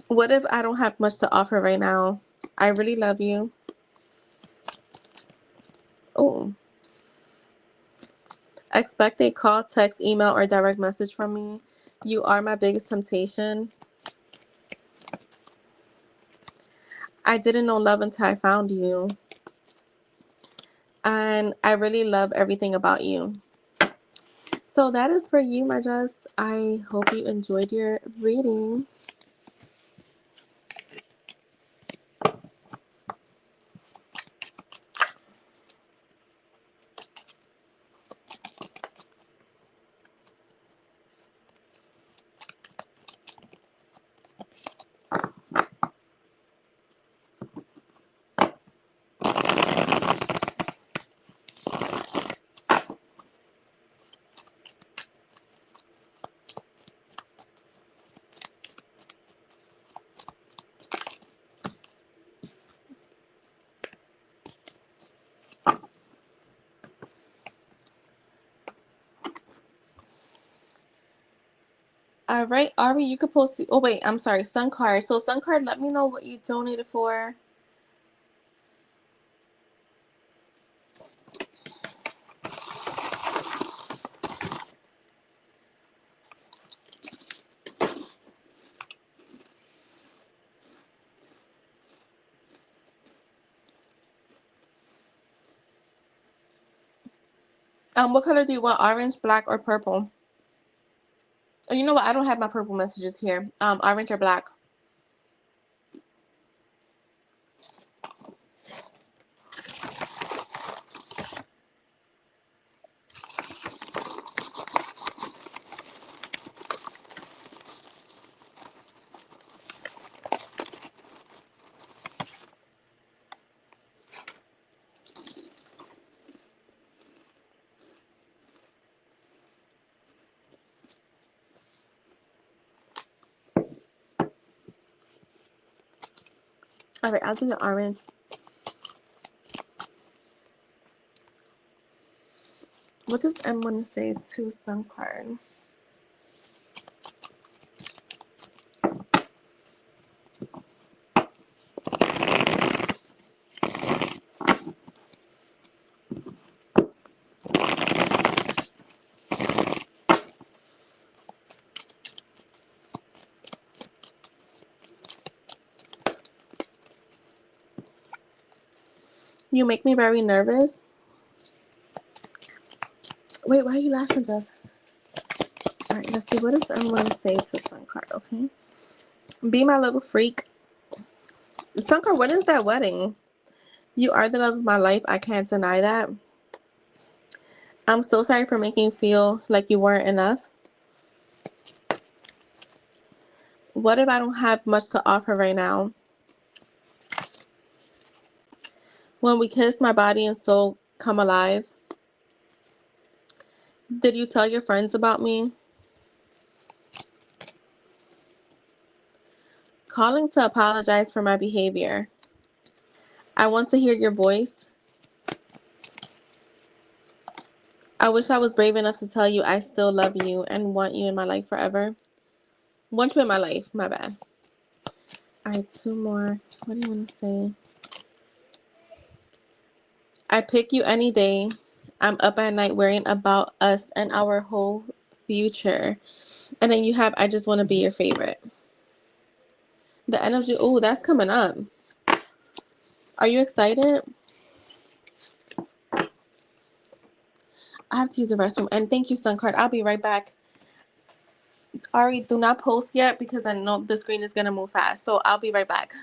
What if I don't have much to offer right now? I really love you. Oh. Expect a call, text, email, or direct message from me. You are my biggest temptation. I didn't know love until I found you. And I really love everything about you. So that is for you, my Jess. I hope you enjoyed your reading. All right, Ari, you could post. Oh wait, I'm sorry, Sun Card. So Sun Card, let me know what you donated for. What color do you want? Orange, black, or purple? Oh, you know what? I don't have my purple messages here. Orange or black? All right, I'll do the orange. What does M want to say to Sun Card? You make me very nervous. Wait, why are you laughing, Jess? All right, let's see. What does M want to say to Sun Card? Okay. Be my little freak. Sun Card, when is that wedding? You are the love of my life. I can't deny that. I'm so sorry for making you feel like you weren't enough. What if I don't have much to offer right now? When we kiss, my body and soul come alive. Did you tell your friends about me? Calling to apologize for my behavior. I want to hear your voice. I wish I was brave enough to tell you I still love you and want you in my life forever. Want you in my life, my bad. All right, two more. What do you want to say? I pick you any day. I'm up at night worrying about us and our whole future. And then you have I just want to be your favorite. The energy, oh, that's coming up. Are you excited? I have to use the restroom. And thank you, Sun Card. I'll be right back. Ari, do not post yet because I know the screen is going to move fast. So I'll be right back.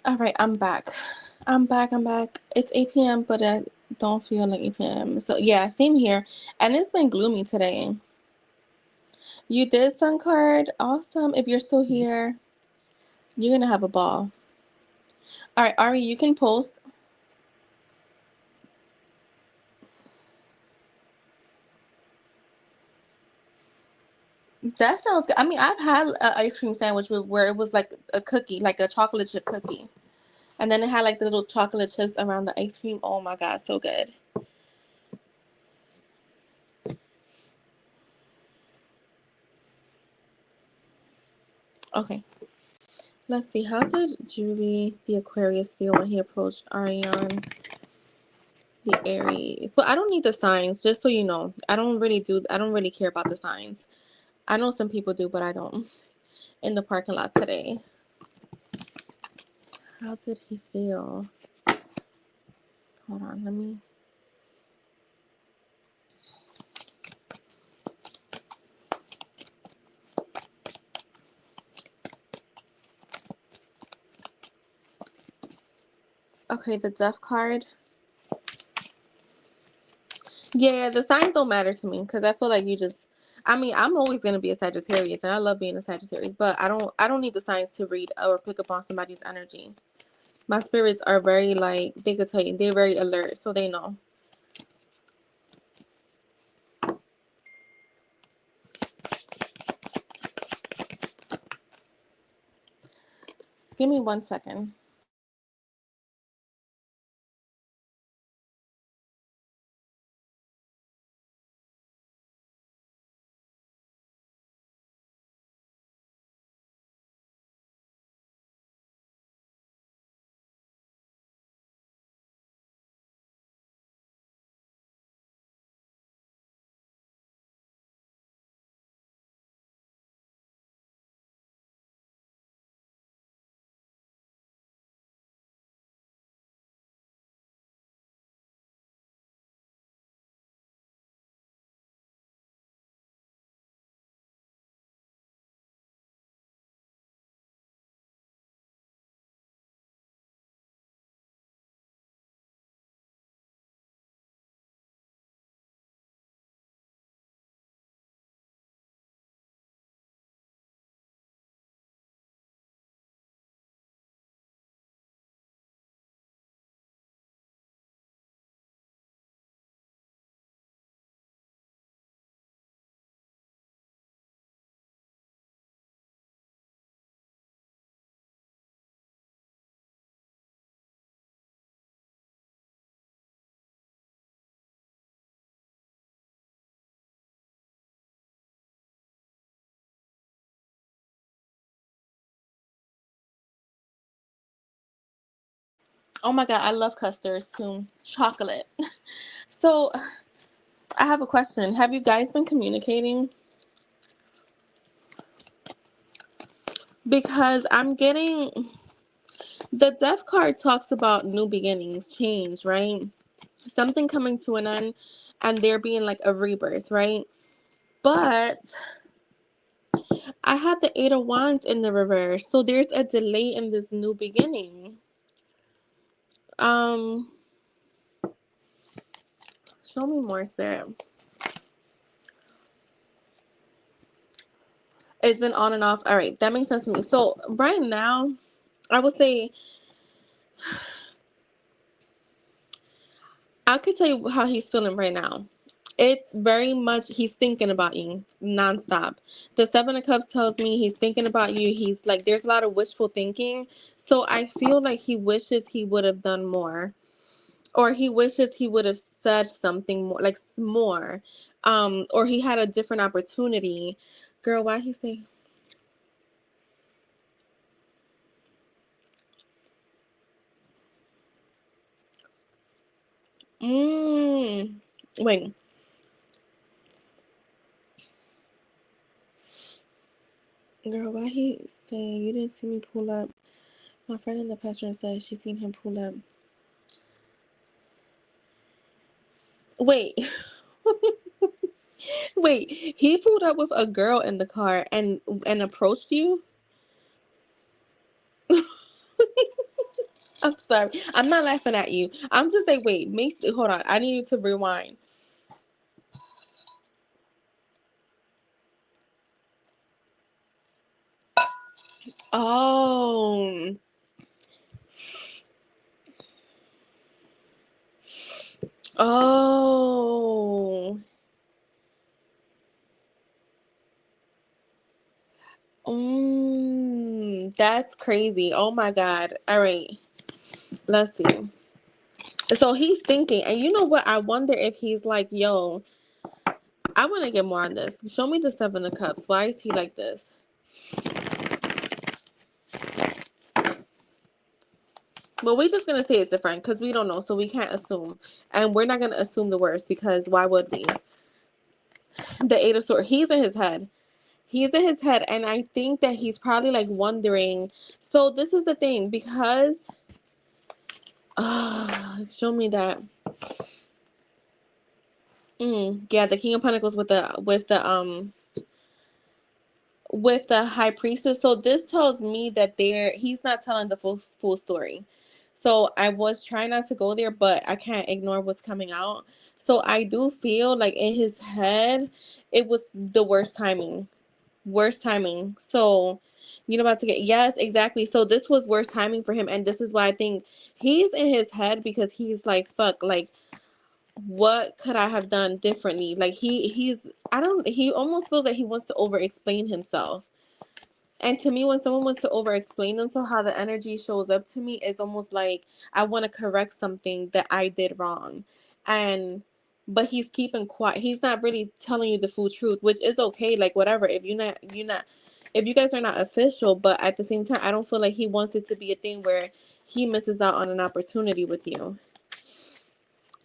All right, I'm back. I'm back. It's 8 p.m., but I don't feel like 8 p.m. So, yeah, same here. And it's been gloomy today. You did Sun Card. Awesome. If you're still here, you're going to have a ball. All right, Ari, you can post. That sounds good. I mean, I've had an ice cream sandwich where it was like a cookie, like a chocolate chip cookie. And then it had like the little chocolate chips around the ice cream. Oh my God, so good. Okay, let's see. How did Julie, the Aquarius, feel when he approached Ariane, the Aries? But I don't need the signs, just so you know. I don't really care about the signs. I know some people do, but I don't. In the parking lot today. How did he feel? Hold on, let me. Okay, the death card. Yeah, the signs don't matter to me because I feel like you just. I mean, I'm always gonna be a Sagittarius, and I love being a Sagittarius, but I don't need the signs to read or pick up on somebody's energy. My spirits are very like they could tell you they're very alert, so they know. Give me 1 second. Oh my God, I love custards too. Chocolate. So I have a question. Have you guys been communicating? Because I'm getting the death card talks about new beginnings, change, right? Something coming to an end and there being like a rebirth, right? But I have the Eight of Wands in the reverse, so there's a delay in this new beginning. Um, show me more, Spirit. It's been on and off. All right, that makes sense to me. So right now, I would say I could tell you how he's feeling right now. It's very much he's thinking about you nonstop. The Seven of Cups tells me he's thinking about you. He's like there's a lot of wishful thinking. So I feel like he wishes he would have done more, or he wishes he would have said something more, like more, or he had a different opportunity. Girl, why he say? Mm, wait, girl, why he say you didn't see me pull up? My friend in the pastor said she seen him pull up. Wait, wait, he pulled up with a girl in the car and approached you? I'm sorry. I'm not laughing at you. I'm just like, wait, hold on. I need you to rewind. Oh. Oh. That's crazy. Oh my God. All right. Let's see. So he's thinking, and you know what? I wonder if he's like, yo, I want to get more on this. Show me the Seven of Cups. Why is he like this? Well, we're just going to say it's different because we don't know. So we can't assume. And we're not going to assume the worst because why would we? The Eight of Swords. He's in his head. He's in his head. And I think that he's probably like wondering. So this is the thing because. Show me that. Yeah, the King of Pentacles with the High Priestess. So this tells me that he's not telling the full story. So I was trying not to go there, but I can't ignore what's coming out. So I do feel like in his head, it was the worst timing. Worst timing. So you know about to get yes, exactly. So this was worst timing for him, and this is why I think he's in his head because he's like, fuck, like what could I have done differently? Like he almost feels like he wants to over explain himself. And to me, when someone wants to over explain themselves, how the energy shows up to me is almost like I want to correct something that I did wrong. And but he's keeping quiet. He's not really telling you the full truth, which is okay. Like whatever. If you're not if you guys are not official, but at the same time, I don't feel like he wants it to be a thing where he misses out on an opportunity with you.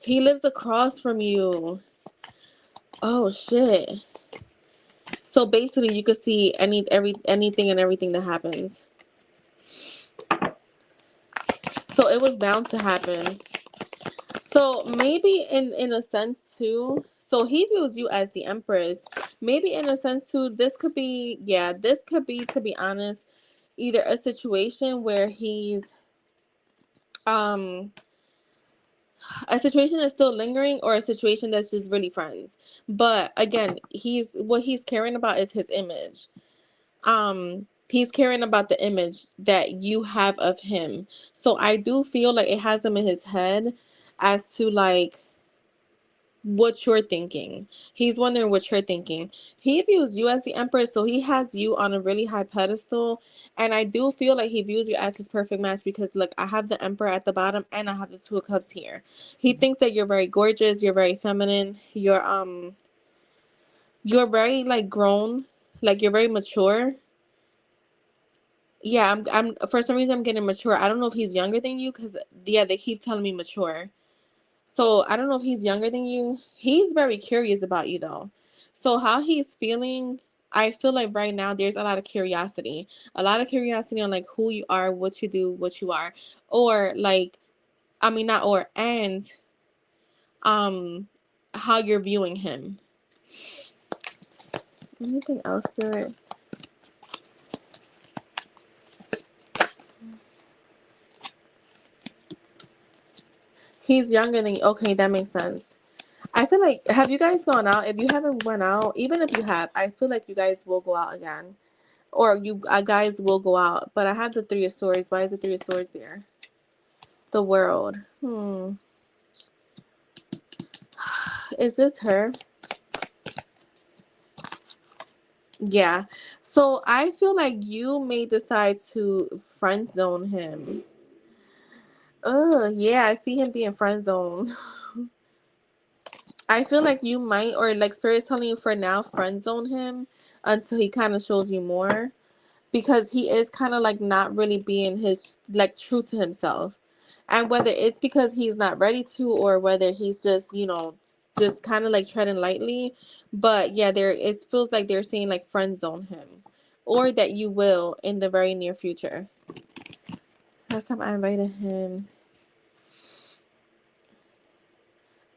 He lives across from you. Oh shit. So basically you could see anything and everything that happens. So it was bound to happen. So maybe in a sense too. So he views you as the Empress. Maybe in a sense too, this could be, to be honest, either a situation where he's um a situation that's still lingering or a situation that's just really friends. But again, he's caring about is his image. He's caring about the image that you have of him. So I do feel like it has him in his head as to like what you're thinking. He's wondering what you're thinking. He views you as the Empress, so he has you on a really high pedestal. And I do feel like he views you as his perfect match because look, I have the Emperor at the bottom and I have the Two of Cups here. He thinks that you're very gorgeous, you're very feminine, you're very like grown, like you're very mature. Yeah, I'm for some reason I'm getting mature. I don't know if he's younger than you because yeah, they keep telling me mature. So I don't know if he's younger than you. He's very curious about you though. So how he's feeling, I feel like right now there's a lot of curiosity. A lot of curiosity on like who you are, what you do, what you are. Or like I mean not or and um how you're viewing him. Anything else, Spirit? He's younger than you. Okay, that makes sense. I feel like have you guys gone out? If you haven't went out, even if you have, I feel like you guys will go out again. Or you guys will go out. But I have the Three of Swords. Why is the Three of Swords there? The World. Is this her? Yeah. So I feel like you may decide to friend zone him. Yeah, I see him being friend zoned. I feel like you might, or like Spirit's telling you for now, friend zone him until he kind of shows you more. Because he is kind of like not really being his like true to himself, and whether it's because he's not ready to or whether he's just just kind of like treading lightly, but yeah, there it feels like they're saying like friend zone him, or that you will in the very near future. Last time I invited him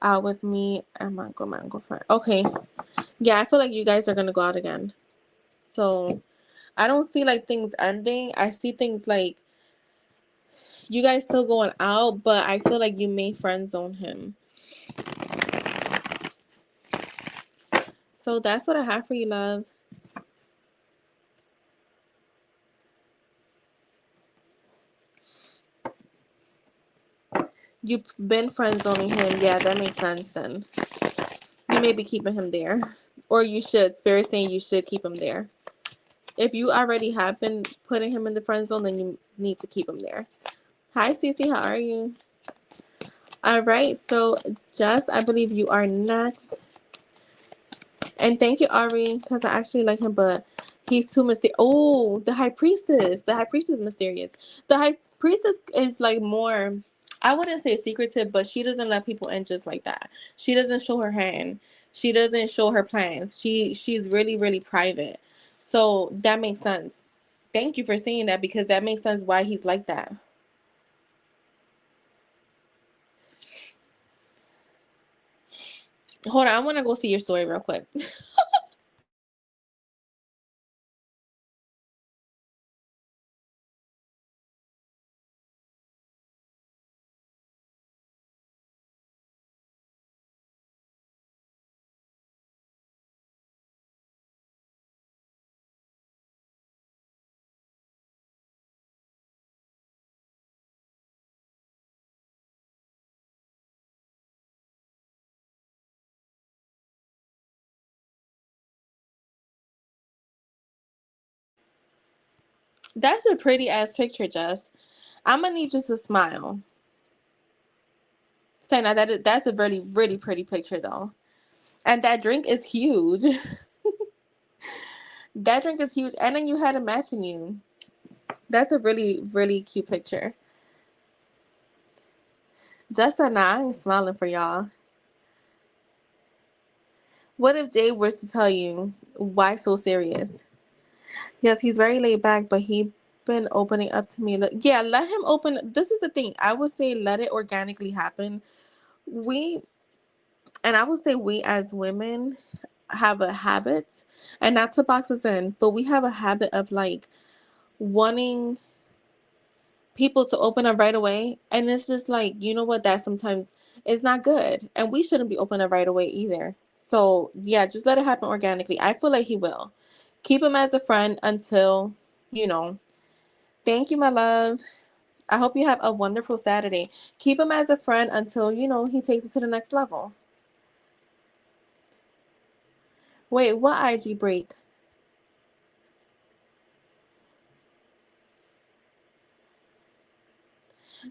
out with me and my girlfriend. Okay, yeah, I feel like you guys are gonna go out again. So I don't see like things ending. I see things like You guys still going out, but I feel like you may friend zone him. So that's what I have for you, love. You've been friend zoning him. Yeah, that makes sense then. You may be keeping him there. Or you should. Spirit saying you should keep him there. If you already have been putting him in the friend zone, then you need to keep him there. Hi, Cece. How are you? All right. So, Jess, I believe you are next. And thank you, Ari, because I actually like him, but he's too mysterious. Oh, the high priestess. The high priestess is mysterious. The high priestess is like more, I wouldn't say secretive, but she doesn't let people in just like that. She doesn't show her hand. She doesn't show her plans. She's really, really private. So that makes sense. Thank you for saying that because that makes sense why he's like that. Hold on, I want to go see your story real quick. That's a pretty ass picture, Jess. I'm gonna need you to smile. Say now that's a really really pretty picture though, and that drink is huge. That drink is huge, and then you had a matching you. That's a really really cute picture. Just a nice smiling for y'all. What if Jay was to tell you why so serious? Yes, he's very laid back, but he been opening up to me. Yeah, let him open. This is the thing. I would say let it organically happen. We and I would say we as women have a habit, and not to box us in, but we have a habit of like wanting people to open up right away. And it's just like, you know what, that sometimes is not good. And we shouldn't be open up right away either. So yeah, just let it happen organically. I feel like he will. Keep him as a friend until, you know. Thank you, my love. I hope you have a wonderful Saturday. Keep him as a friend until, he takes it to the next level. Wait, what IG break?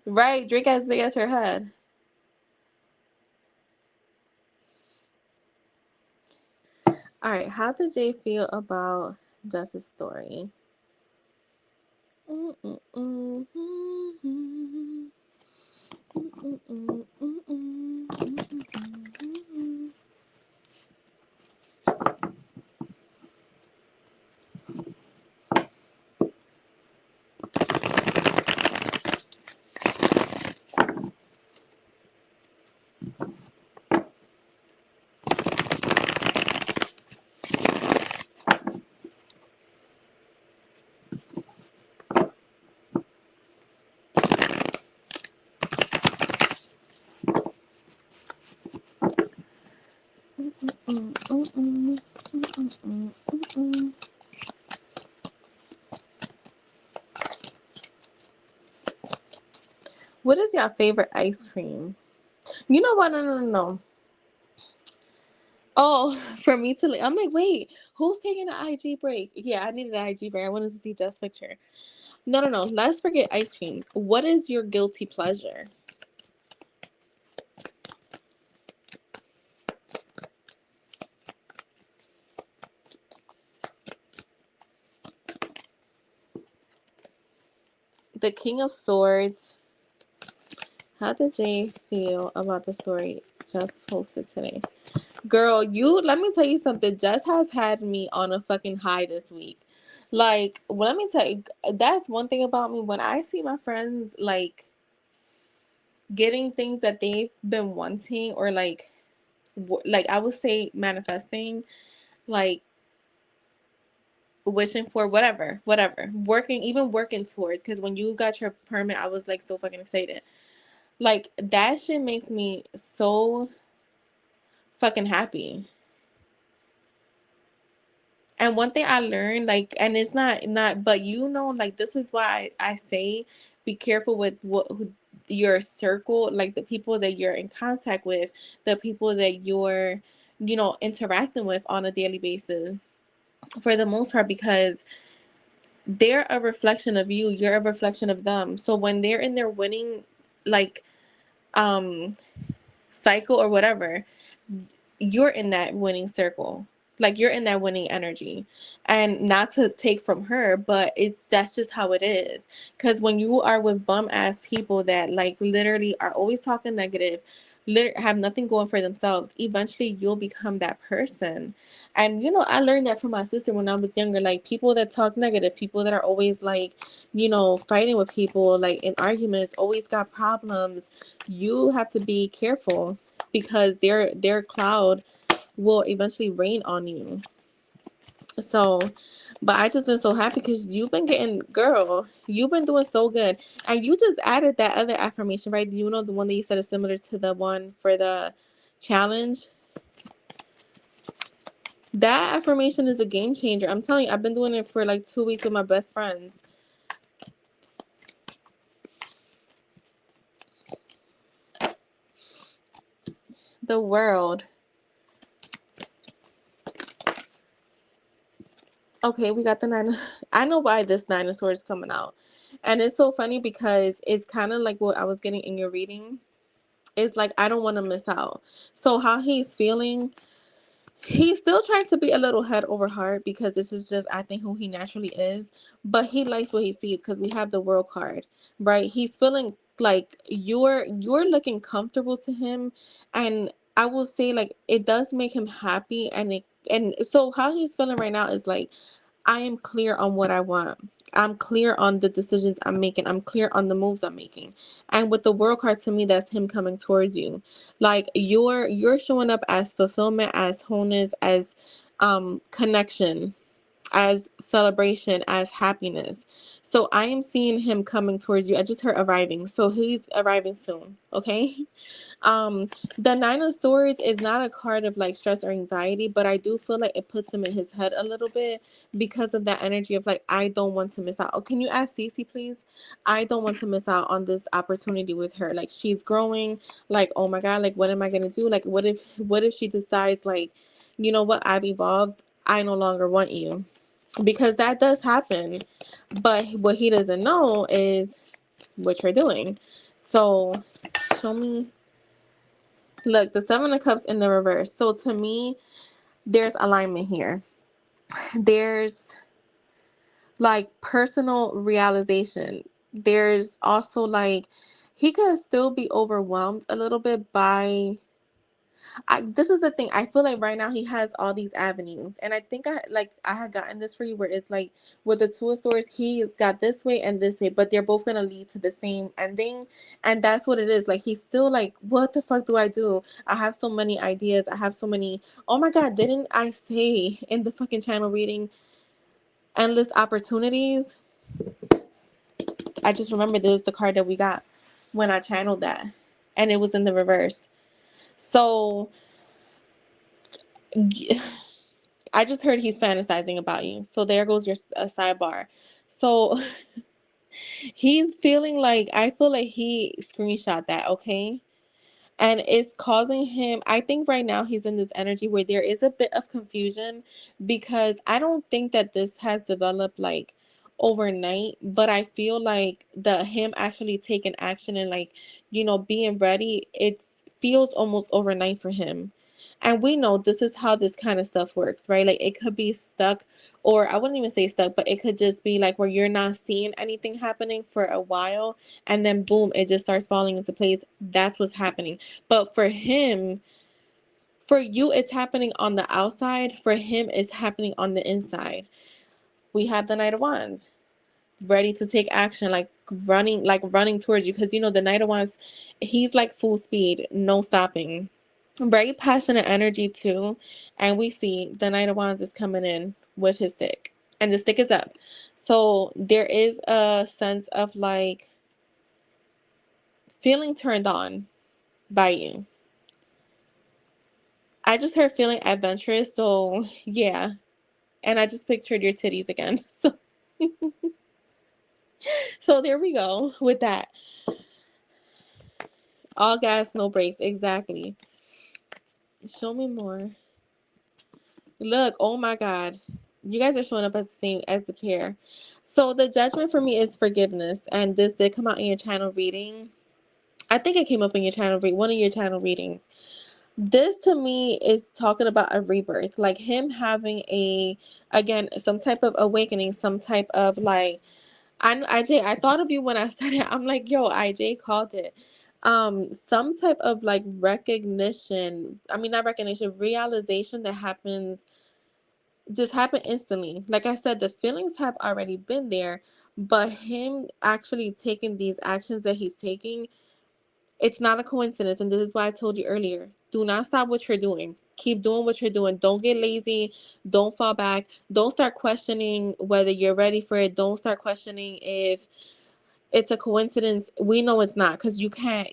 Right, drink as big as her head. All right, how did Jay feel about Justice story? What is your favorite ice cream? You know what? No. Oh, for me to, I'm like, wait, who's taking an IG break? Yeah, I needed an IG break. I wanted to see Jess' picture. No. Let's forget ice cream. What is your guilty pleasure? The King of Swords. How did Jay feel about the story Jess posted today? Girl, let me tell you something. Jess has had me on a fucking high this week. Like, well, let me tell you, that's one thing about me. When I see my friends, like, getting things that they've been wanting or, like I would say manifesting, like, wishing for whatever, working, even working towards. Because when you got your permit, I was like so fucking excited. Like that shit makes me so fucking happy. And one thing I learned, like, and it's not, but like this is why I say, be careful with your circle, like the people that you're in contact with, the people that you're, interacting with on a daily basis, for the most part, because they're a reflection of you. You're a reflection of them. So when they're in their winning, like, um, cycle or whatever, you're in that winning circle, like you're in that winning energy. And not to take from her, but that's just how it is. Because when you are with bum ass people that like literally are always talking negative, have nothing going for themselves, eventually you'll become that person. And I learned that from my sister when I was younger. Like people that talk negative, people that are always like fighting with people, like in arguments, always got problems, you have to be careful, because their cloud will eventually rain on you. So, but I just been so happy because you've been getting, girl, you've been doing so good. And you just added that other affirmation, right? The one that you said is similar to the one for the challenge. That affirmation is a game changer. I'm telling you, I've been doing it for like 2 weeks with my best friends. The world. Okay, we got the nine. I know why this nine of swords is coming out. And it's so funny because it's kind of like what I was getting in your reading. It's like, I don't want to miss out. So how he's feeling, he's still trying to be a little head over heart, because this is just, I think, who he naturally is. But he likes what he sees, because we have the world card, right? He's feeling like you're looking comfortable to him. And I will say, like, it does make him happy. And so how he's feeling right now is like, I am clear on what I want. I'm clear on the decisions I'm making. I'm clear on the moves I'm making. And with the world card, to me, that's him coming towards you. Like you're showing up as fulfillment, as wholeness, as connection, as celebration, as happiness. So I am seeing him coming towards you. I just heard arriving. So he's arriving soon. Okay. The Nine of Swords is not a card of like stress or anxiety, but I do feel like it puts him in his head a little bit, because of that energy of like, I don't want to miss out. Oh, can you ask Cece, please? I don't want to miss out on this opportunity with her. Like she's growing. Like, oh my God, like what am I gonna do? Like what if she decides like, you know what, I've evolved. I no longer want you. Because that does happen. But what he doesn't know is what you're doing. So show me. Look, the Seven of Cups in the reverse. So to me, there's alignment here. There's like personal realization. There's also like he could still be overwhelmed a little bit by this is the thing. I feel like right now he has all these avenues, and I think I had gotten this for you, where it's like with the Two of Swords, he's got this way and this way, but they're both gonna lead to the same ending, and that's what it is. Like he's still like, what the fuck do I do? I have so many ideas. I have so many. Oh my God, didn't I say in the fucking channel reading, endless opportunities? I just remember this is the card that we got when I channeled that, and it was in the reverse. So. I just heard he's fantasizing about you. So there goes your sidebar. So he's feeling like, I feel like he screenshot that, okay? And it's causing him, I think right now he's in this energy where there is a bit of confusion, because I don't think that this has developed like overnight, but I feel like the him actually taking action and like, being ready, it feels almost overnight for him. And we know this is how this kind of stuff works, right? Like it could be stuck, or I wouldn't even say stuck, but it could just be like where you're not seeing anything happening for a while, and then boom, it just starts falling into place. That's what's happening. But for him, for you, it's happening on the outside. For him, it's happening on the inside. We have the Knight of Wands, ready to take action, like running towards you. Because the Knight of Wands, he's like full speed, no stopping. Very passionate energy too. And we see the Knight of Wands is coming in with his stick. and the stick is up. So there is a sense of like feeling turned on by you. I just heard feeling adventurous, so yeah. And I just pictured your titties again. So there we go with that. All gas, no brakes. Exactly. Show me more. Look, oh my God. You guys are showing up as the same as the pair. So the judgment for me is forgiveness. And this did come out in your channel reading. I think it came up in your channel one of your channel readings. This to me is talking about a rebirth. Like him having again, some type of awakening, some type of like, IJ, I thought of you when I said it. I'm like, yo, IJ called it. Some type of like recognition. I mean, not recognition, realization that happens, just happen instantly. Like I said, the feelings have already been there, but him actually taking these actions that he's taking, it's not a coincidence. And this is why I told you earlier, do not stop what you're doing. Keep doing what you're doing. Don't get lazy. Don't fall back. Don't start questioning whether you're ready for it. Don't start questioning if it's a coincidence. We know it's not, because you can't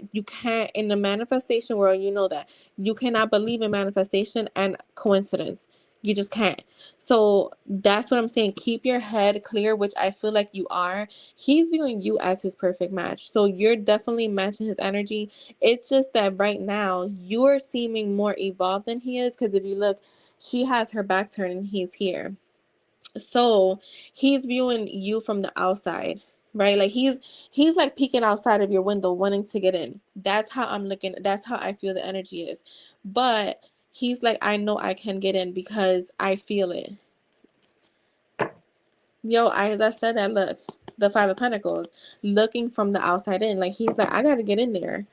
in the manifestation world, you know that you cannot believe in manifestation and coincidence. You just can't. So that's what I'm saying. Keep your head clear, which I feel like you are. He's viewing you as his perfect match, so you're definitely matching his energy. It's just that right now you're seeming more evolved than he is, because if you look, she has her back turned and he's here. So he's viewing you from the outside, right? Like he's like peeking outside of your window wanting to get in. That's how I'm looking. That's how I feel the energy is. But he's like, I know I can get in because I feel it. Yo, as I said that, look, the Five of Pentacles, looking from the outside in. Like he's like, I gotta get in there.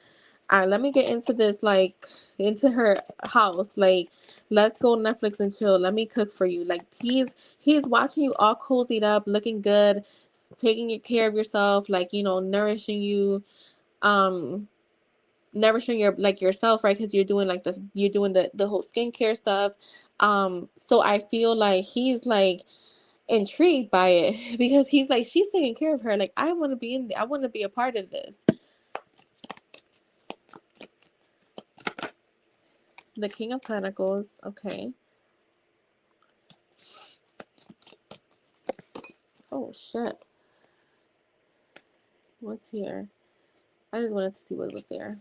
All right, let me get into this, like into her house. Like, let's go Netflix and chill. Let me cook for you. Like he's watching you all cozied up, looking good, taking care of yourself, like, nourishing you, um, nourishing your like yourself, right? Because you're doing the whole skincare stuff. So I feel like he's like intrigued by it because he's like, she's taking care of her. Like, I want to be I want to be a part of this. The King of Pentacles. Okay. Oh shit. What's here? I just wanted to see what was there.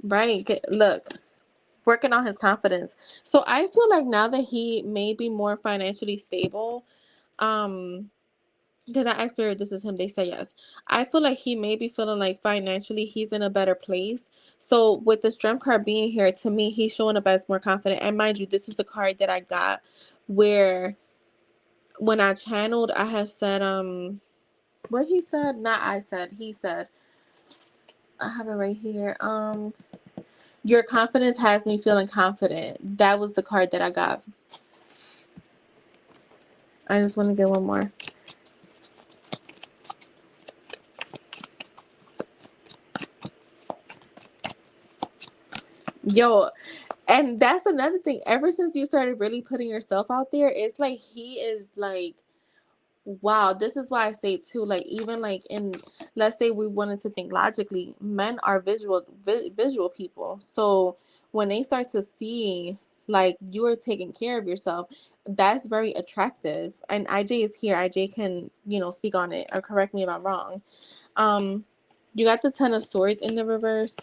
Right. Look, working on his confidence. So I feel like now that he may be more financially stable, um, because I asked her if this is him, they said yes. I feel like he may be feeling like financially he's in a better place. So with the Strength card being here, to me, he's showing up as more confident. And mind you, this is the card that I got where when I channeled, I had said, what he said, not I said, he said, I have it right here. Your confidence has me feeling confident. That was the card that I got. I just want to get one more. Yo, and that's another thing. Ever since you started really putting yourself out there, it's like he is like, wow, this is why I say too, like, even like in, let's say we wanted to think logically, men are visual people. So when they start to see like you are taking care of yourself, that's very attractive. And IJ is here. IJ can, speak on it or correct me if I'm wrong. Um, you got the Ten of Swords in the reverse.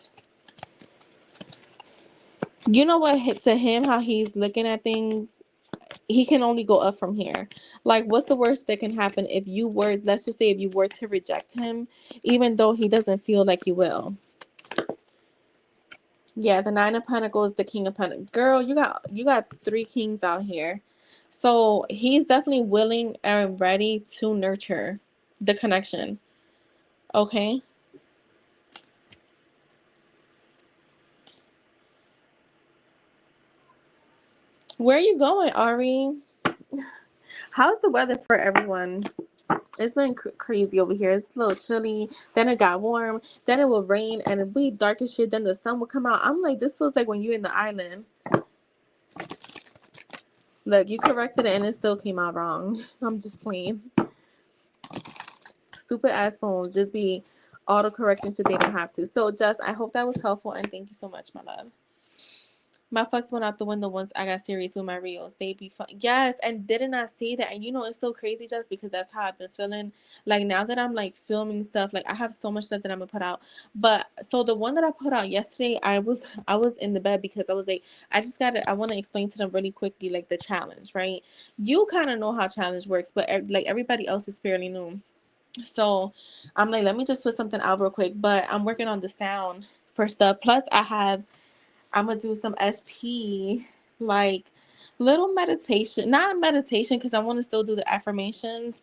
You know what, to him, how he's looking at things, he can only go up from here. Like, what's the worst that can happen if you were, let's just say, if you were to reject him, even though he doesn't feel like you will. Yeah, the Nine of Pentacles, the King of Pentacles. Girl, you got three kings out here. So he's definitely willing and ready to nurture the connection. Okay. Where are you going, Ari? How's the weather for everyone? It's been crazy over here. It's a little chilly. Then it got warm. Then it will rain and it'll be dark as shit. Then the sun will come out. I'm like, this feels like when you're in the island. Look, you corrected it and it still came out wrong. I'm just playing. Stupid ass phones just be auto correcting shit they don't have to. So, Jess, I hope that was helpful and thank you so much, my love. My fucks went out the window once I got serious with my reels. They be fun. Yes, and didn't I say that? And you know, it's so crazy just because that's how I've been feeling. Like now that I'm like filming stuff, like I have so much stuff that I'm gonna put out. But so the one that I put out yesterday, I was in the bed because I was like, I want to explain to them really quickly, like the challenge, right? You kind of know how challenge works, but like everybody else is fairly new. So I'm like, let me just put something out real quick. But I'm working on the sound for stuff. Plus, I'm gonna do some SP, like little meditation, not meditation, because I want to still do the affirmations,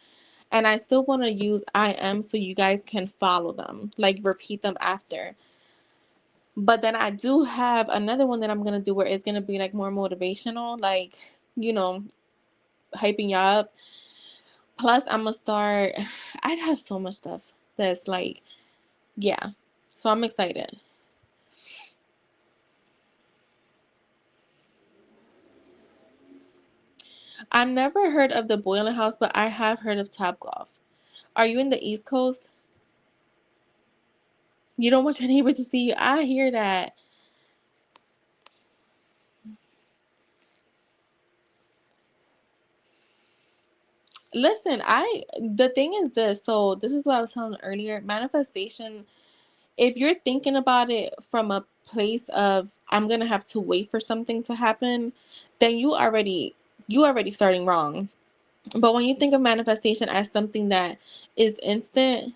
and I still want to use I am so you guys can follow them, like repeat them after. But then I do have another one that I'm gonna do where it's gonna be like more motivational, like you know, hyping you up. Plus, I'm gonna start. I'd have so much stuff that's like, yeah. So I'm excited. I never heard of the Boiling House, but I have heard of Top Golf. Are you in the East Coast? You don't want your neighbor to see you. I hear that. Listen, the thing is this. So this is what I was telling earlier. Manifestation. If you're thinking about it from a place of I'm gonna have to wait for something to happen, then you already starting wrong. But when you think of manifestation as something that is instant,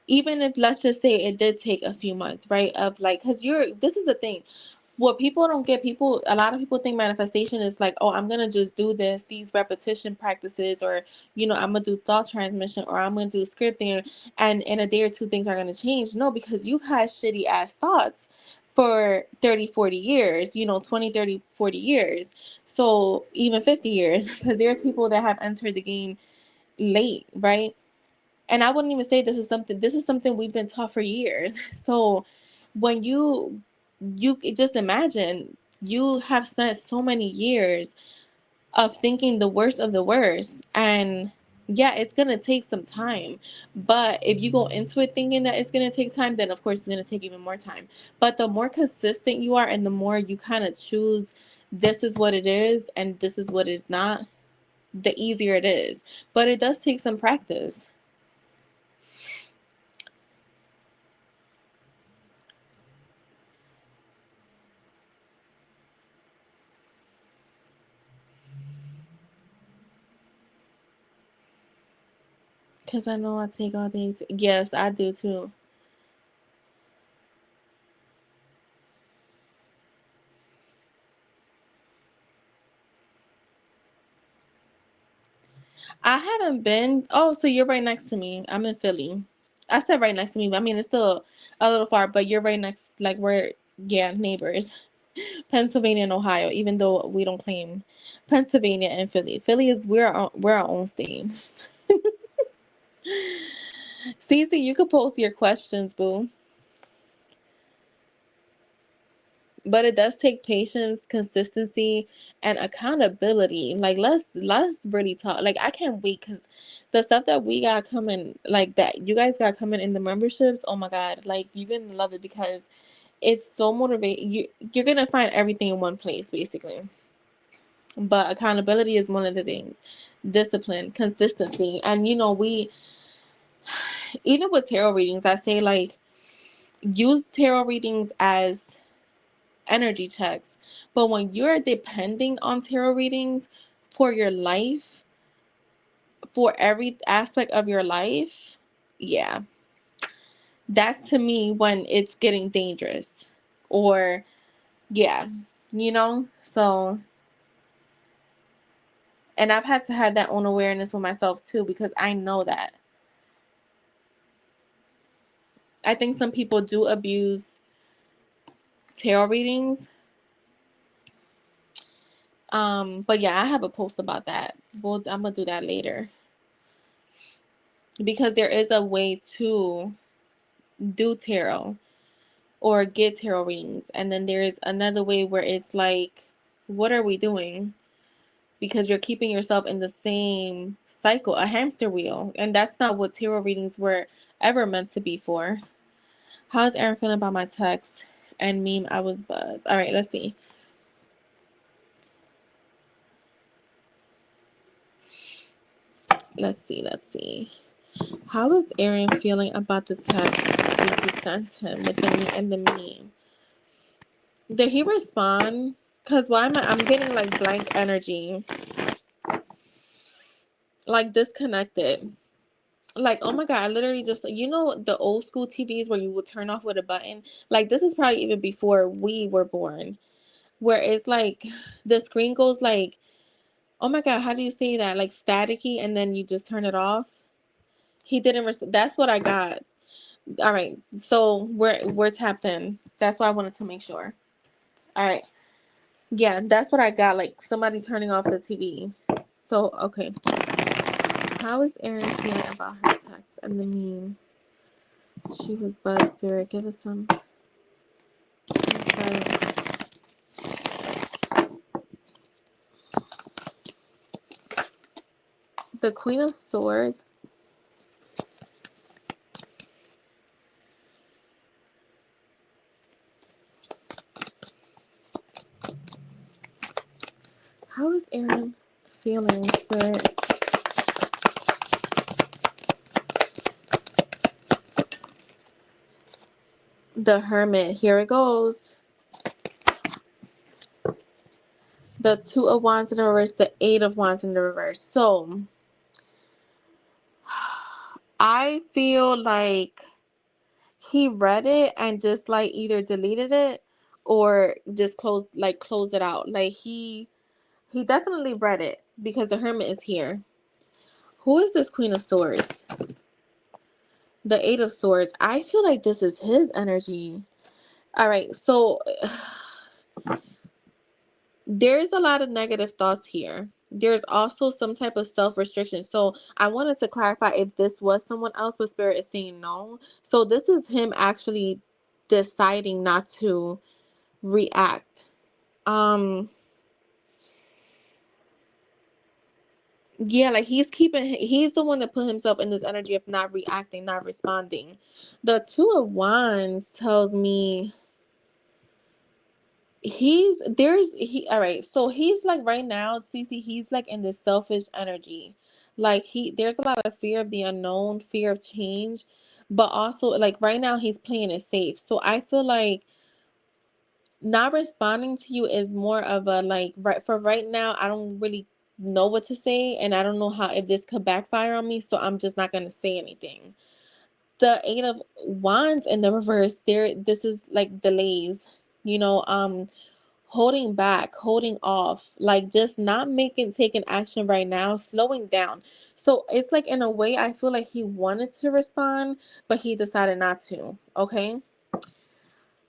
even if let's just say it did take a few months, right? Of like, because this is the thing. What people don't get, a lot of people think manifestation is like, oh, I'm gonna just do these repetition practices, or I'm gonna do thought transmission, or I'm gonna do scripting, and in a day or two things are gonna change. No, because you've had shitty ass thoughts for 30, 40 years, 20, 30, 40 years, so even 50 years, because there's people that have entered the game late, right? And I wouldn't even say this is something we've been taught for years. So when you just imagine you have spent so many years of thinking the worst of the worst, and yeah, it's gonna take some time. But if you go into it thinking that it's gonna take time, then of course it's gonna take even more time. But the more consistent you are and the more you kind of choose this is what it is and this is what it's not, the easier it is. But it does take some practice. Because I know I take all things. Yes, I do too. I haven't been. Oh, so you're right next to me. I'm in Philly. I said right next to me, but I mean, it's still a little far, but you're right next, like, we're, yeah, neighbors. Pennsylvania and Ohio, even though we don't claim Pennsylvania and Philly. Philly is, we're our own state. Cece, you could post your questions, boo. But it does take patience, consistency, and accountability. Like let's really talk. Like I can't wait because the stuff that we got coming, like that you guys got coming in the memberships. Oh my god, like you're gonna love it because it's so motivating. You're gonna find everything in one place basically. But accountability is one of the things. Discipline, consistency, and we even with tarot readings, I say like use tarot readings as energy checks. But when you're depending on tarot readings for your life, for every aspect of your life, yeah, that's to me when it's getting dangerous. Or, yeah, So, and I've had to have that own awareness with myself too, because I know that. I think some people do abuse tarot readings. But yeah, I have a post about that. I'm gonna do that later. because there is a way to do tarot or get tarot readings, and then there's another way where it's like, what are we doing? Because you're keeping yourself in the same cycle, a hamster wheel, and that's not what tarot readings were ever meant to be for. How's Aaron feeling about my text and meme? I was buzzed. All right, let's see. Let's see. How is Aaron feeling about the text you sent him with the me and the meme? Did he respond? Cause why am I'm getting like blank energy, like disconnected. Like, oh my god, I literally just, the old school TVs where you would turn off with a button. Like, this is probably even before we were born, where it's like the screen goes like, oh my god, how do you say that? Like staticky, and then you just turn it off. He didn't. That's what I got. All right, so we're tapped in. That's why I wanted to make sure. All right, yeah, that's what I got. Like somebody turning off the TV. So okay, how is Erin feeling about her text and the meme? She was buzzed. Spirit, give us some insight. The Queen of Swords. How is Erin feeling, Spirit? The Hermit. Here it goes. The Two of Wands in the reverse. The Eight of Wands in the reverse. So, I feel like he read it and just like either deleted it or just closed it out. Like he definitely read it because the Hermit is here. Who is this Queen of Swords? The Eight of Swords. I feel like this is his energy. All right, so there's a lot of negative thoughts here. There's also some type of self-restriction. So I wanted to clarify if this was someone else, but Spirit is saying no. So this is him actually deciding not to react. Yeah, like he's the one that put himself in this energy of not reacting, not responding. The Two of Wands tells me all right, so he's like right now, Cece, he's like in this selfish energy. Like there's a lot of fear of the unknown, fear of change, but also like right now he's playing it safe. So I feel like not responding to you is more of a like, right now I don't really know what to say, and I don't know how if this could backfire on me, so I'm just not going to say anything. The Eight of Wands in the reverse, this is like delays, holding back, holding off, like just not taking action right now, slowing down. So it's like in a way I feel like he wanted to respond, but he decided not to. Okay,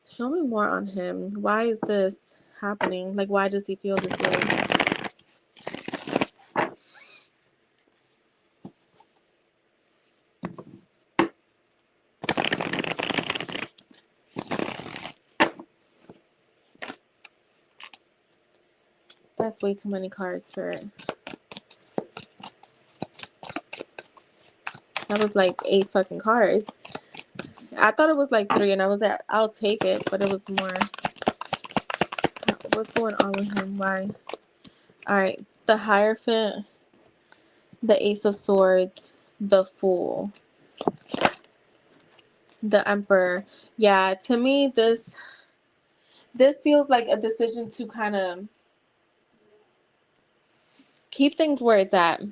show me more on him. Why is this happening? Like, why does he feel this way? That's way too many cards for it. That was like 8 fucking cards. I thought it was like 3, and I was like, I'll take it, but it was more. What's going on with him? Why? All right, the Hierophant, the Ace of Swords, the Fool, the Emperor. Yeah, to me, this feels like a decision to kind of keep things where it's at.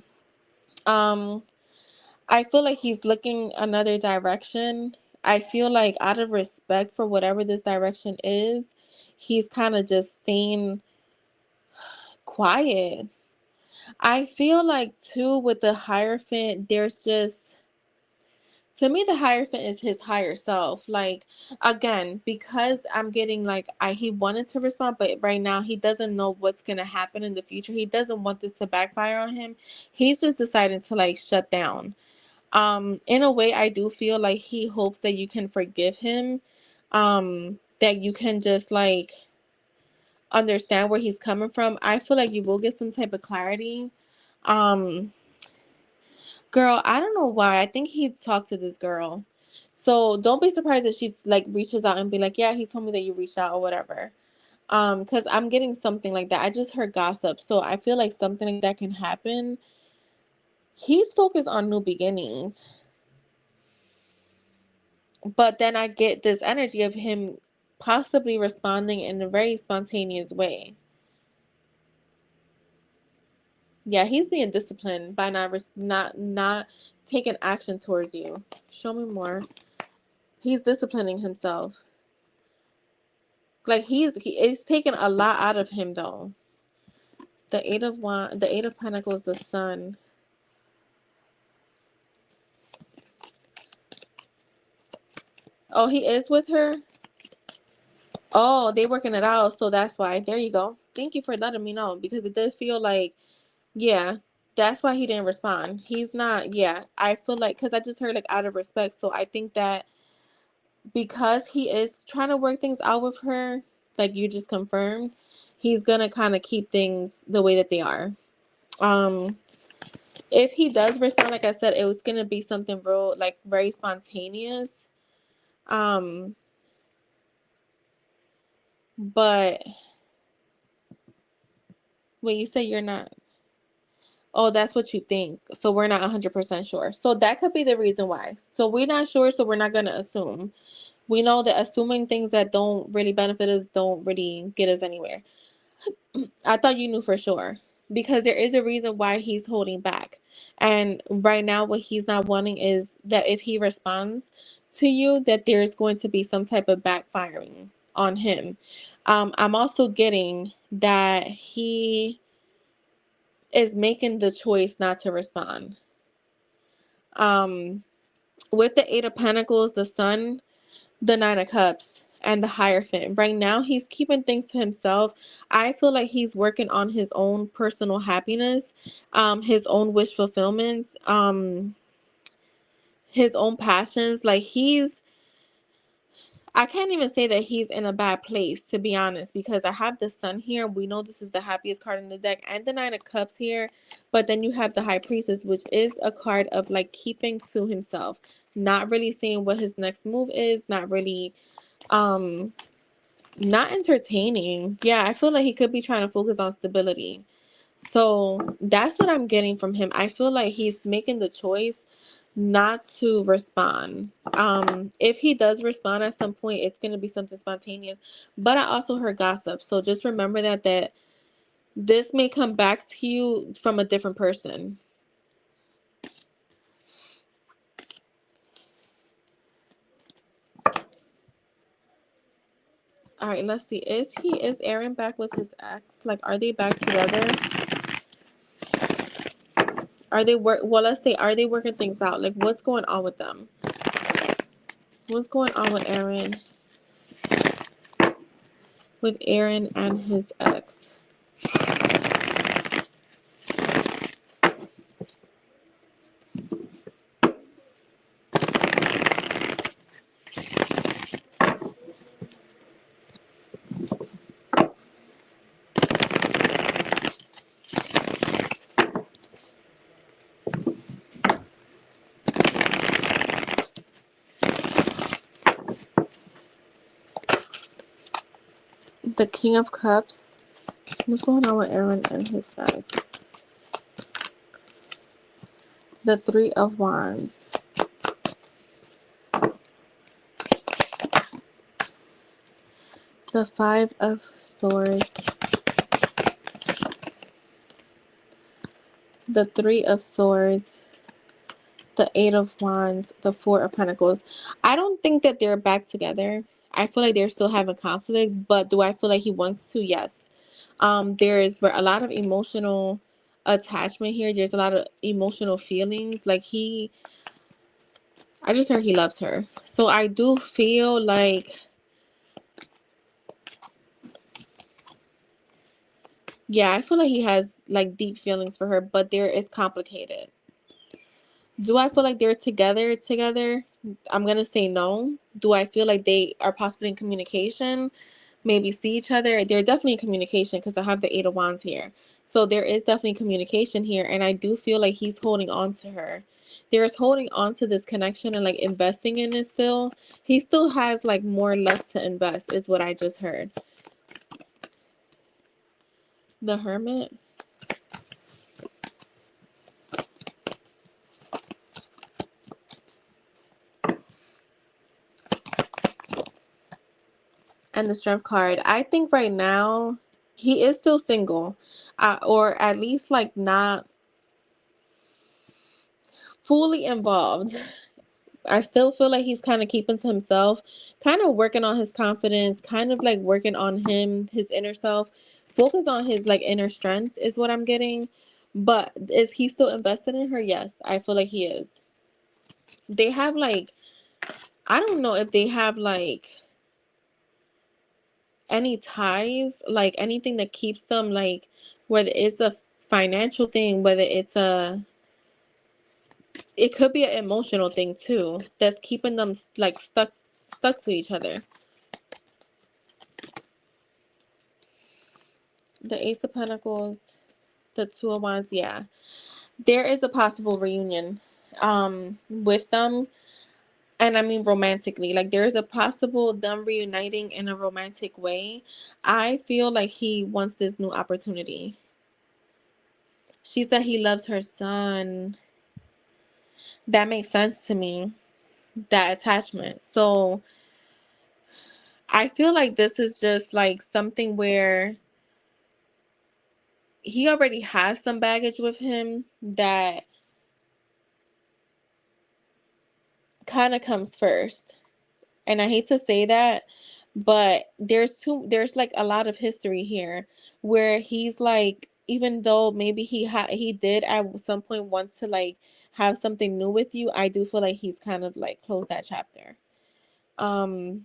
Um, I feel like he's looking another direction. I feel like out of respect for whatever this direction is, he's kind of just staying quiet. I feel like too with the Hierophant, there's just, to me, the Hierophant is his higher self. Like, again, because I'm getting like he wanted to respond, but right now he doesn't know what's gonna happen in the future. He doesn't want this to backfire on him. He's just deciding to like shut down. In a way, I do feel like he hopes that you can forgive him, that you can just like understand where he's coming from. I feel like you will get some type of clarity. Um, Girl, I don't know why. I think he talked to this girl. So don't be surprised if she like reaches out and be like, yeah, he told me that you reached out or whatever. Because I'm getting something like that. I just heard gossip. So I feel like something like that can happen. He's focused on new beginnings. But then I get this energy of him possibly responding in a very spontaneous way. Yeah, he's being disciplined by not taking action towards you. Show me more. He's disciplining himself. Like it's taking a lot out of him though. The eight of pentacles, the sun. Oh, he is with her. Oh, they working it out, so that's why. There you go. Thank you for letting me know because it did feel like, yeah, that's why he didn't respond. He's not. Yeah, I feel like because I just heard like out of respect. So I think that because he is trying to work things out with her, like you just confirmed, he's gonna kind of keep things the way that they are. Um, if he does respond, like I said, it was gonna be something real, like very spontaneous. Um, but when you say you're not, oh, that's what you think. So we're not 100% sure. So that could be the reason why. So we're not sure, so we're not gonna assume. We know that assuming things that don't really benefit us don't really get us anywhere. I thought you knew for sure because there is a reason why he's holding back. And right now, what he's not wanting is that if he responds to you, that there's going to be some type of backfiring on him. I'm also getting that he is making the choice not to respond. Um, with the Eight of Pentacles, the Sun, the Nine of Cups, and the Hierophant. Right now, he's keeping things to himself. I feel like he's working on his own personal happiness, his own wish fulfillments, his own passions. Like I can't even say that he's in a bad place, to be honest, because I have the Sun here. We know this is the happiest card in the deck, and the Nine of Cups here. But then you have the High Priestess, which is a card of like keeping to himself, not really seeing what his next move is, not really um not entertaining. Yeah, I feel like he could be trying to focus on stability. So that's what I'm getting from him. I feel like he's making the choice not to respond. If he does respond at some point, it's gonna be something spontaneous. But I also heard gossip. So just remember that this may come back to you from a different person. All right, let's see. Is Aaron back with his ex? Like, are they back together? Are they well, let's say, are they working things out? Like, what's going on with them? What's going on with Aaron and his ex? The King of Cups. What's going on with Aaron and his ex? The Three of Wands. The Five of Swords. The Three of Swords. The Eight of Wands. The Four of Pentacles. I don't think that they're back together. I feel like they're still having conflict, but do I feel like he wants to? Yes. There is a lot of emotional attachment here. There's a lot of emotional feelings. Like I just heard he loves her. So I do feel like, yeah, I feel like he has like deep feelings for her, but there is complicated. Do I feel like they're together? I'm gonna say no. Do I feel like they are possibly in communication? Maybe see each other. They're definitely in communication because I have the Eight of Wands here. So there is definitely communication here, and I do feel like he's holding on to her. There's holding on to this connection and like investing in it still. He still has like more left to invest, is what I just heard. The Hermit. And the Strength card. I think right now he is still single, or at least like not fully involved. I still feel like he's kind of keeping to himself, kind of working on his confidence, kind of like working on him, his inner self. Focus on his like inner strength is what I'm getting. But is he still invested in her? Yes, I feel like he is. They have like, I don't know if they have like any ties, like anything that keeps them, like whether it's a financial thing, whether it's a, it could be an emotional thing too, that's keeping them like stuck to each other. The Ace of Pentacles, the Two of Wands, yeah. There is a possible reunion with them. And I mean romantically. Like there is a possible them reuniting in a romantic way. I feel like he wants this new opportunity. She said he loves her son. That makes sense to me. That attachment. So I feel like this is just like something where he already has some baggage with him that kind of comes first. And I hate to say that, but there's like a lot of history here where he's like, even though maybe he did at some point want to like have something new with you, I do feel like he's kind of like closed that chapter. Um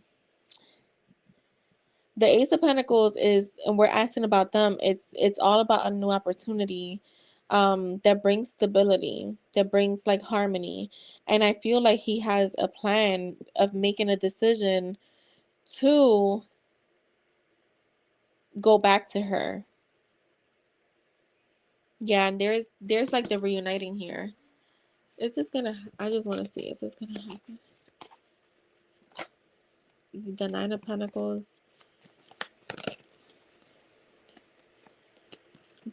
the Ace of Pentacles is, and we're asking about them, it's all about a new opportunity that brings stability, that brings like harmony. And I feel like he has a plan of making a decision to go back to her. Yeah, and there's like the reuniting here. Is this gonna, I just want to see, is this gonna happen? The Nine of Pentacles,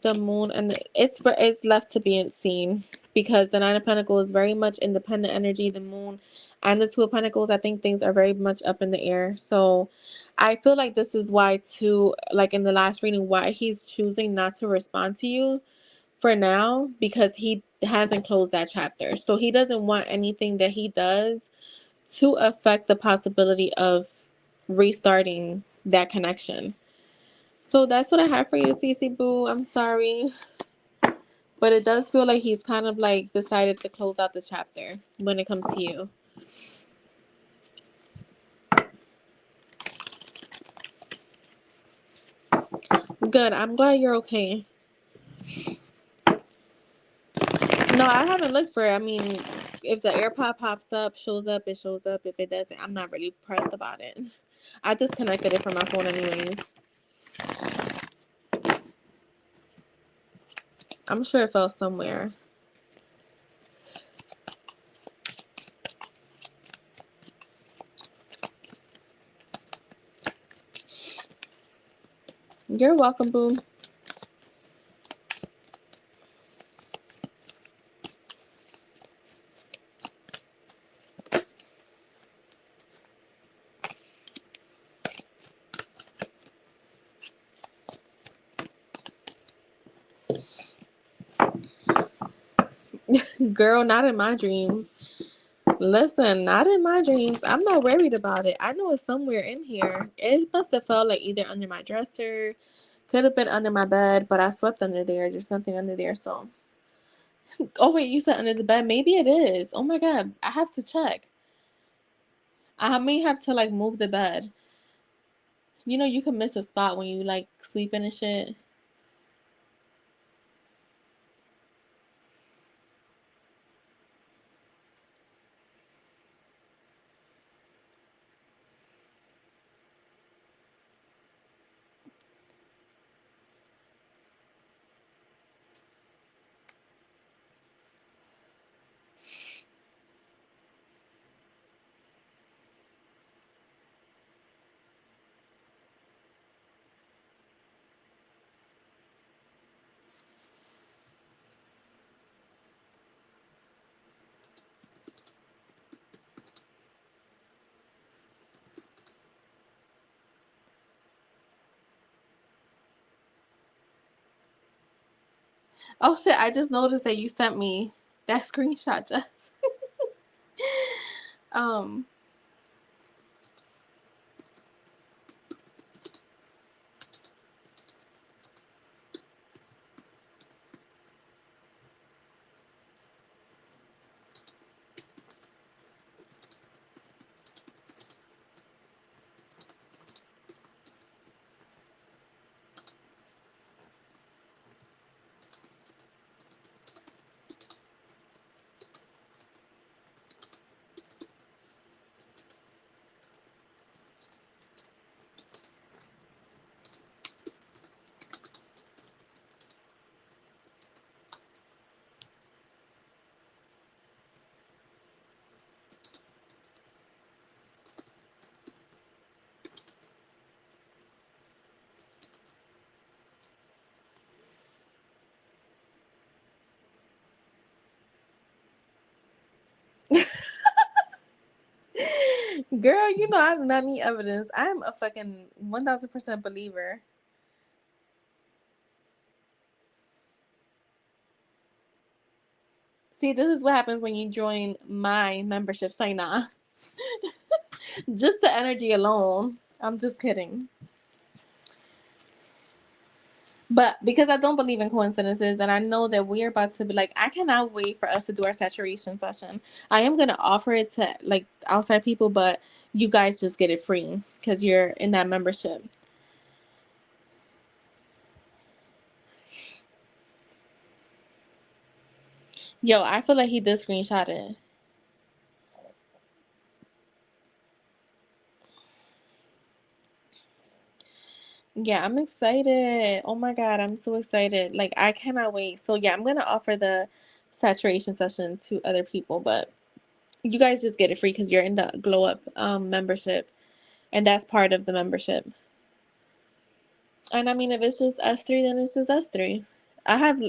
the Moon, and it's left to be seen, because the Nine of Pentacles is very much independent energy. The Moon and the Two of Pentacles, I think things are very much up in the air. So I feel like this is why too, like in the last reading, why he's choosing not to respond to you for now, because he hasn't closed that chapter. So he doesn't want anything that he does to affect the possibility of restarting that connection. So that's what I have for you, Cece Boo. I'm sorry, but it does feel like he's kind of like decided to close out the chapter when it comes to you. Good. I'm glad you're okay. No, I haven't looked for it. I mean, if the AirPod pops up, shows up, it shows up. If it doesn't, I'm not really pressed about it. I disconnected it from my phone anyways. I'm sure it fell somewhere. You're welcome, boo. Girl, not in my dreams. Listen, not in my dreams. I'm not worried about it. I know it's somewhere in here. It must have felt like either under my dresser, could have been under my bed, but I slept under there. There's something under there. So, oh wait, you said under the bed. Maybe it is. Oh my God, I have to check. I may have to like move the bed. You know, you can miss a spot when you like sleeping and shit. Oh shit! I just noticed that you sent me that screenshot, Jess. um. Girl, you know I do not need evidence. I'm a fucking 1000% believer. See, this is what happens when you join my membership. Say nah. Just the energy alone. I'm just kidding. But because I don't believe in coincidences and I know that we're about to be like, I cannot wait for us to do our saturation session. I am going to offer it to like outside people, but you guys just get it free because you're in that membership. Yo, I feel like he did screenshot it. Yeah, I'm excited. Oh my God, I'm so excited. Like, I cannot wait. So, yeah, I'm going to offer the saturation session to other people, but you guys just get it free because you're in the Glow Up membership, and that's part of the membership. And I mean, if it's just us three, then it's just us three. I have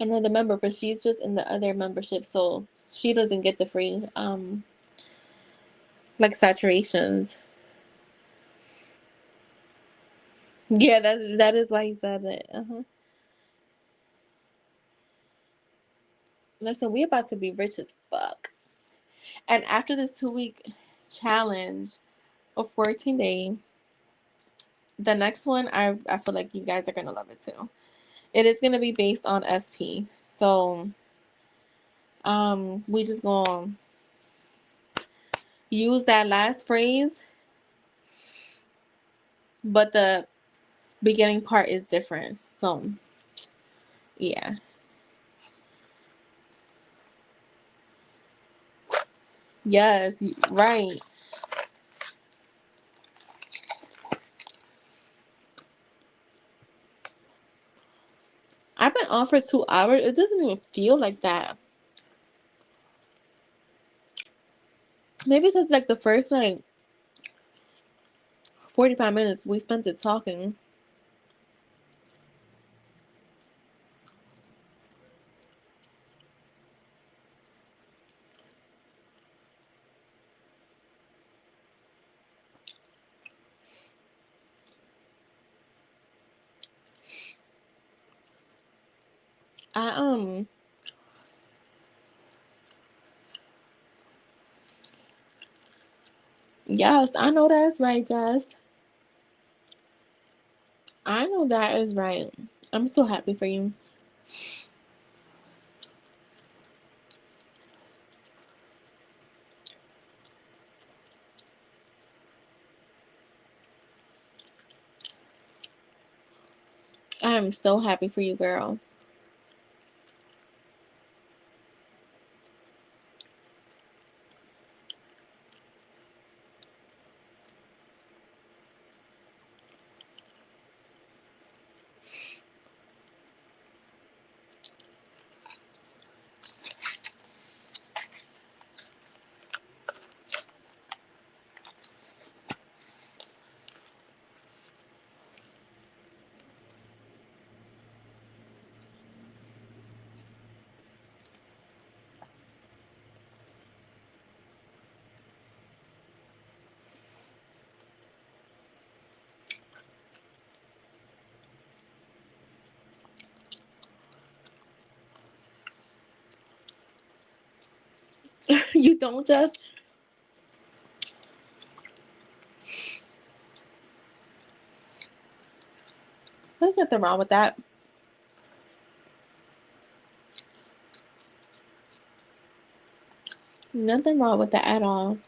another member, but she's just in the other membership, so she doesn't get the free like saturations. Yeah, that is why he said it. Listen, we about to be rich as fuck. And after this 2 week challenge of 14 days, the next one I feel like you guys are gonna love it too. It is gonna be based on SP. So we just gonna use that last phrase, but the beginning part is different. So yeah. Yes, right. I've been on for 2 hours. It doesn't even feel like that. Maybe because like the first like 45 minutes we spent it talking. I yes, I know that's right, Jess. I know that is right. I'm so happy for you. I am so happy for you, girl. You don't just. There's nothing wrong with that. Nothing wrong with that at all.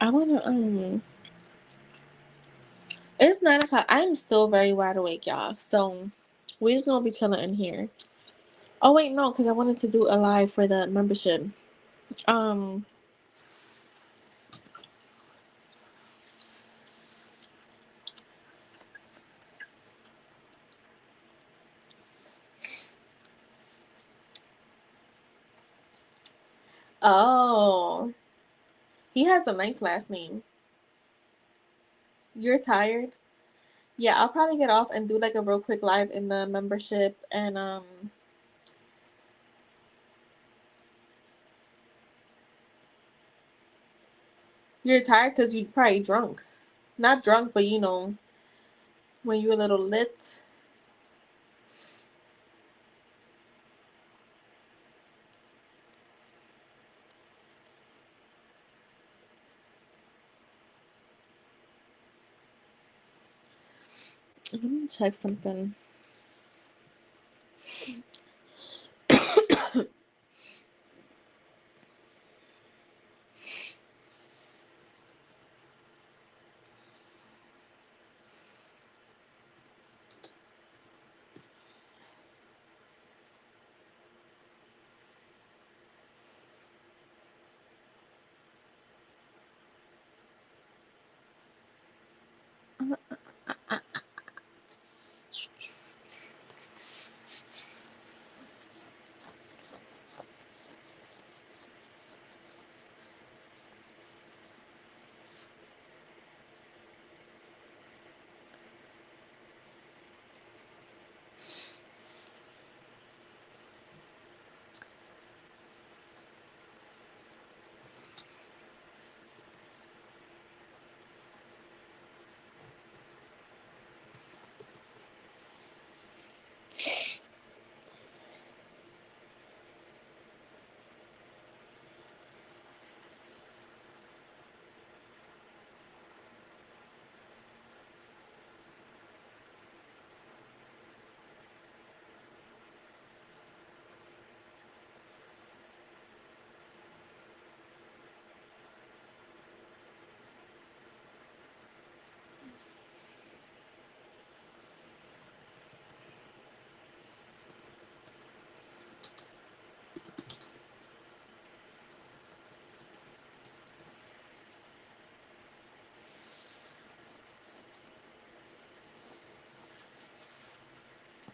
I wanna It's 9 o'clock. I'm still very wide awake, y'all. So we're just gonna be chilling in here. Oh wait, no, because I wanted to do a live for the membership. Um. Oh, he has a nice last name. You're tired? Yeah, I'll probably get off and do like a real quick live in the membership. And you're tired because you probably drunk. Not drunk, but when you're a little lit. Let me check something.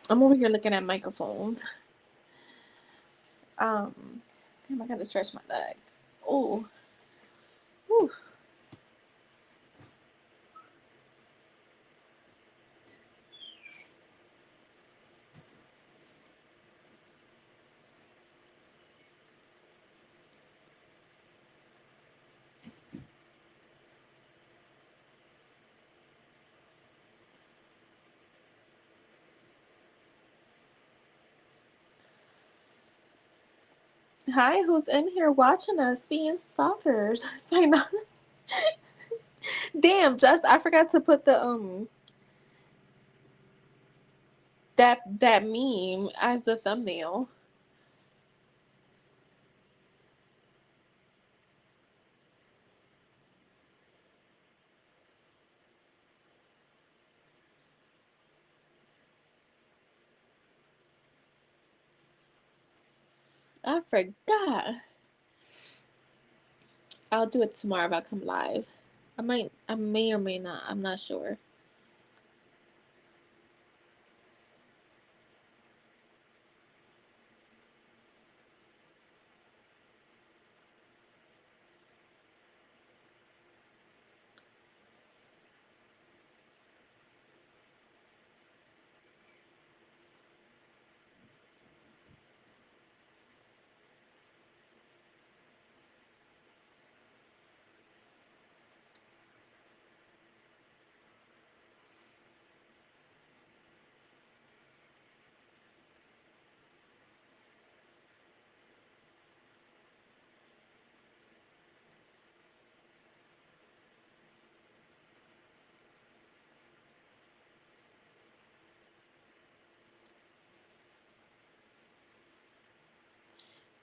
I'm over here looking at microphones. Damn, I gotta stretch my leg. Oh, whew. Hi, who's in here watching us being stalkers? Say no. Damn, just I forgot to put the that meme as the thumbnail. I forgot. I'll do it tomorrow if I come live. I may or may not. I'm not sure.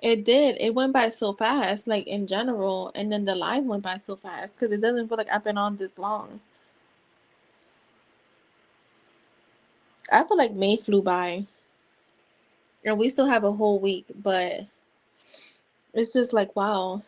It did. It went by so fast, like in general, and then the live went by so fast because it doesn't feel like I've been on this long. I feel like May flew by, and we still have a whole week, but it's just like wow.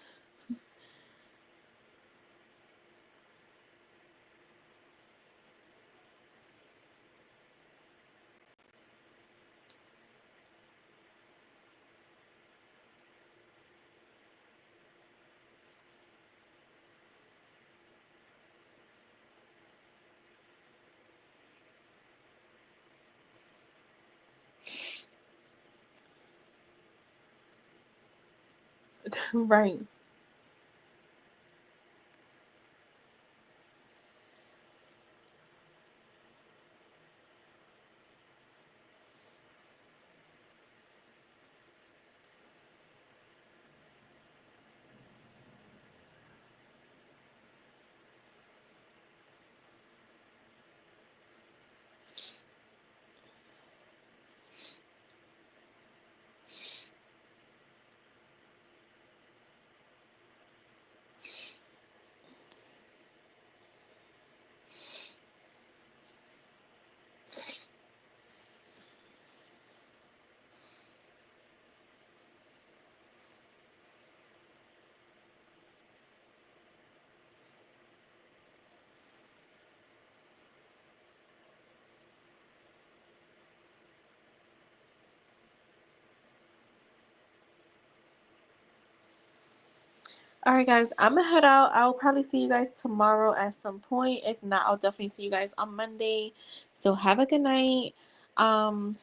Right. All right, guys, I'm gonna head out. I'll probably see you guys tomorrow at some point. If not, I'll definitely see you guys on Monday. So have a good night. Um,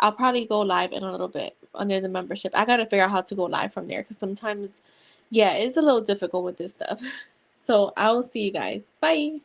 I'll probably go live in a little bit under the membership. I gotta figure out how to go live from there because sometimes, yeah, it's a little difficult with this stuff. So I'll see you guys. Bye.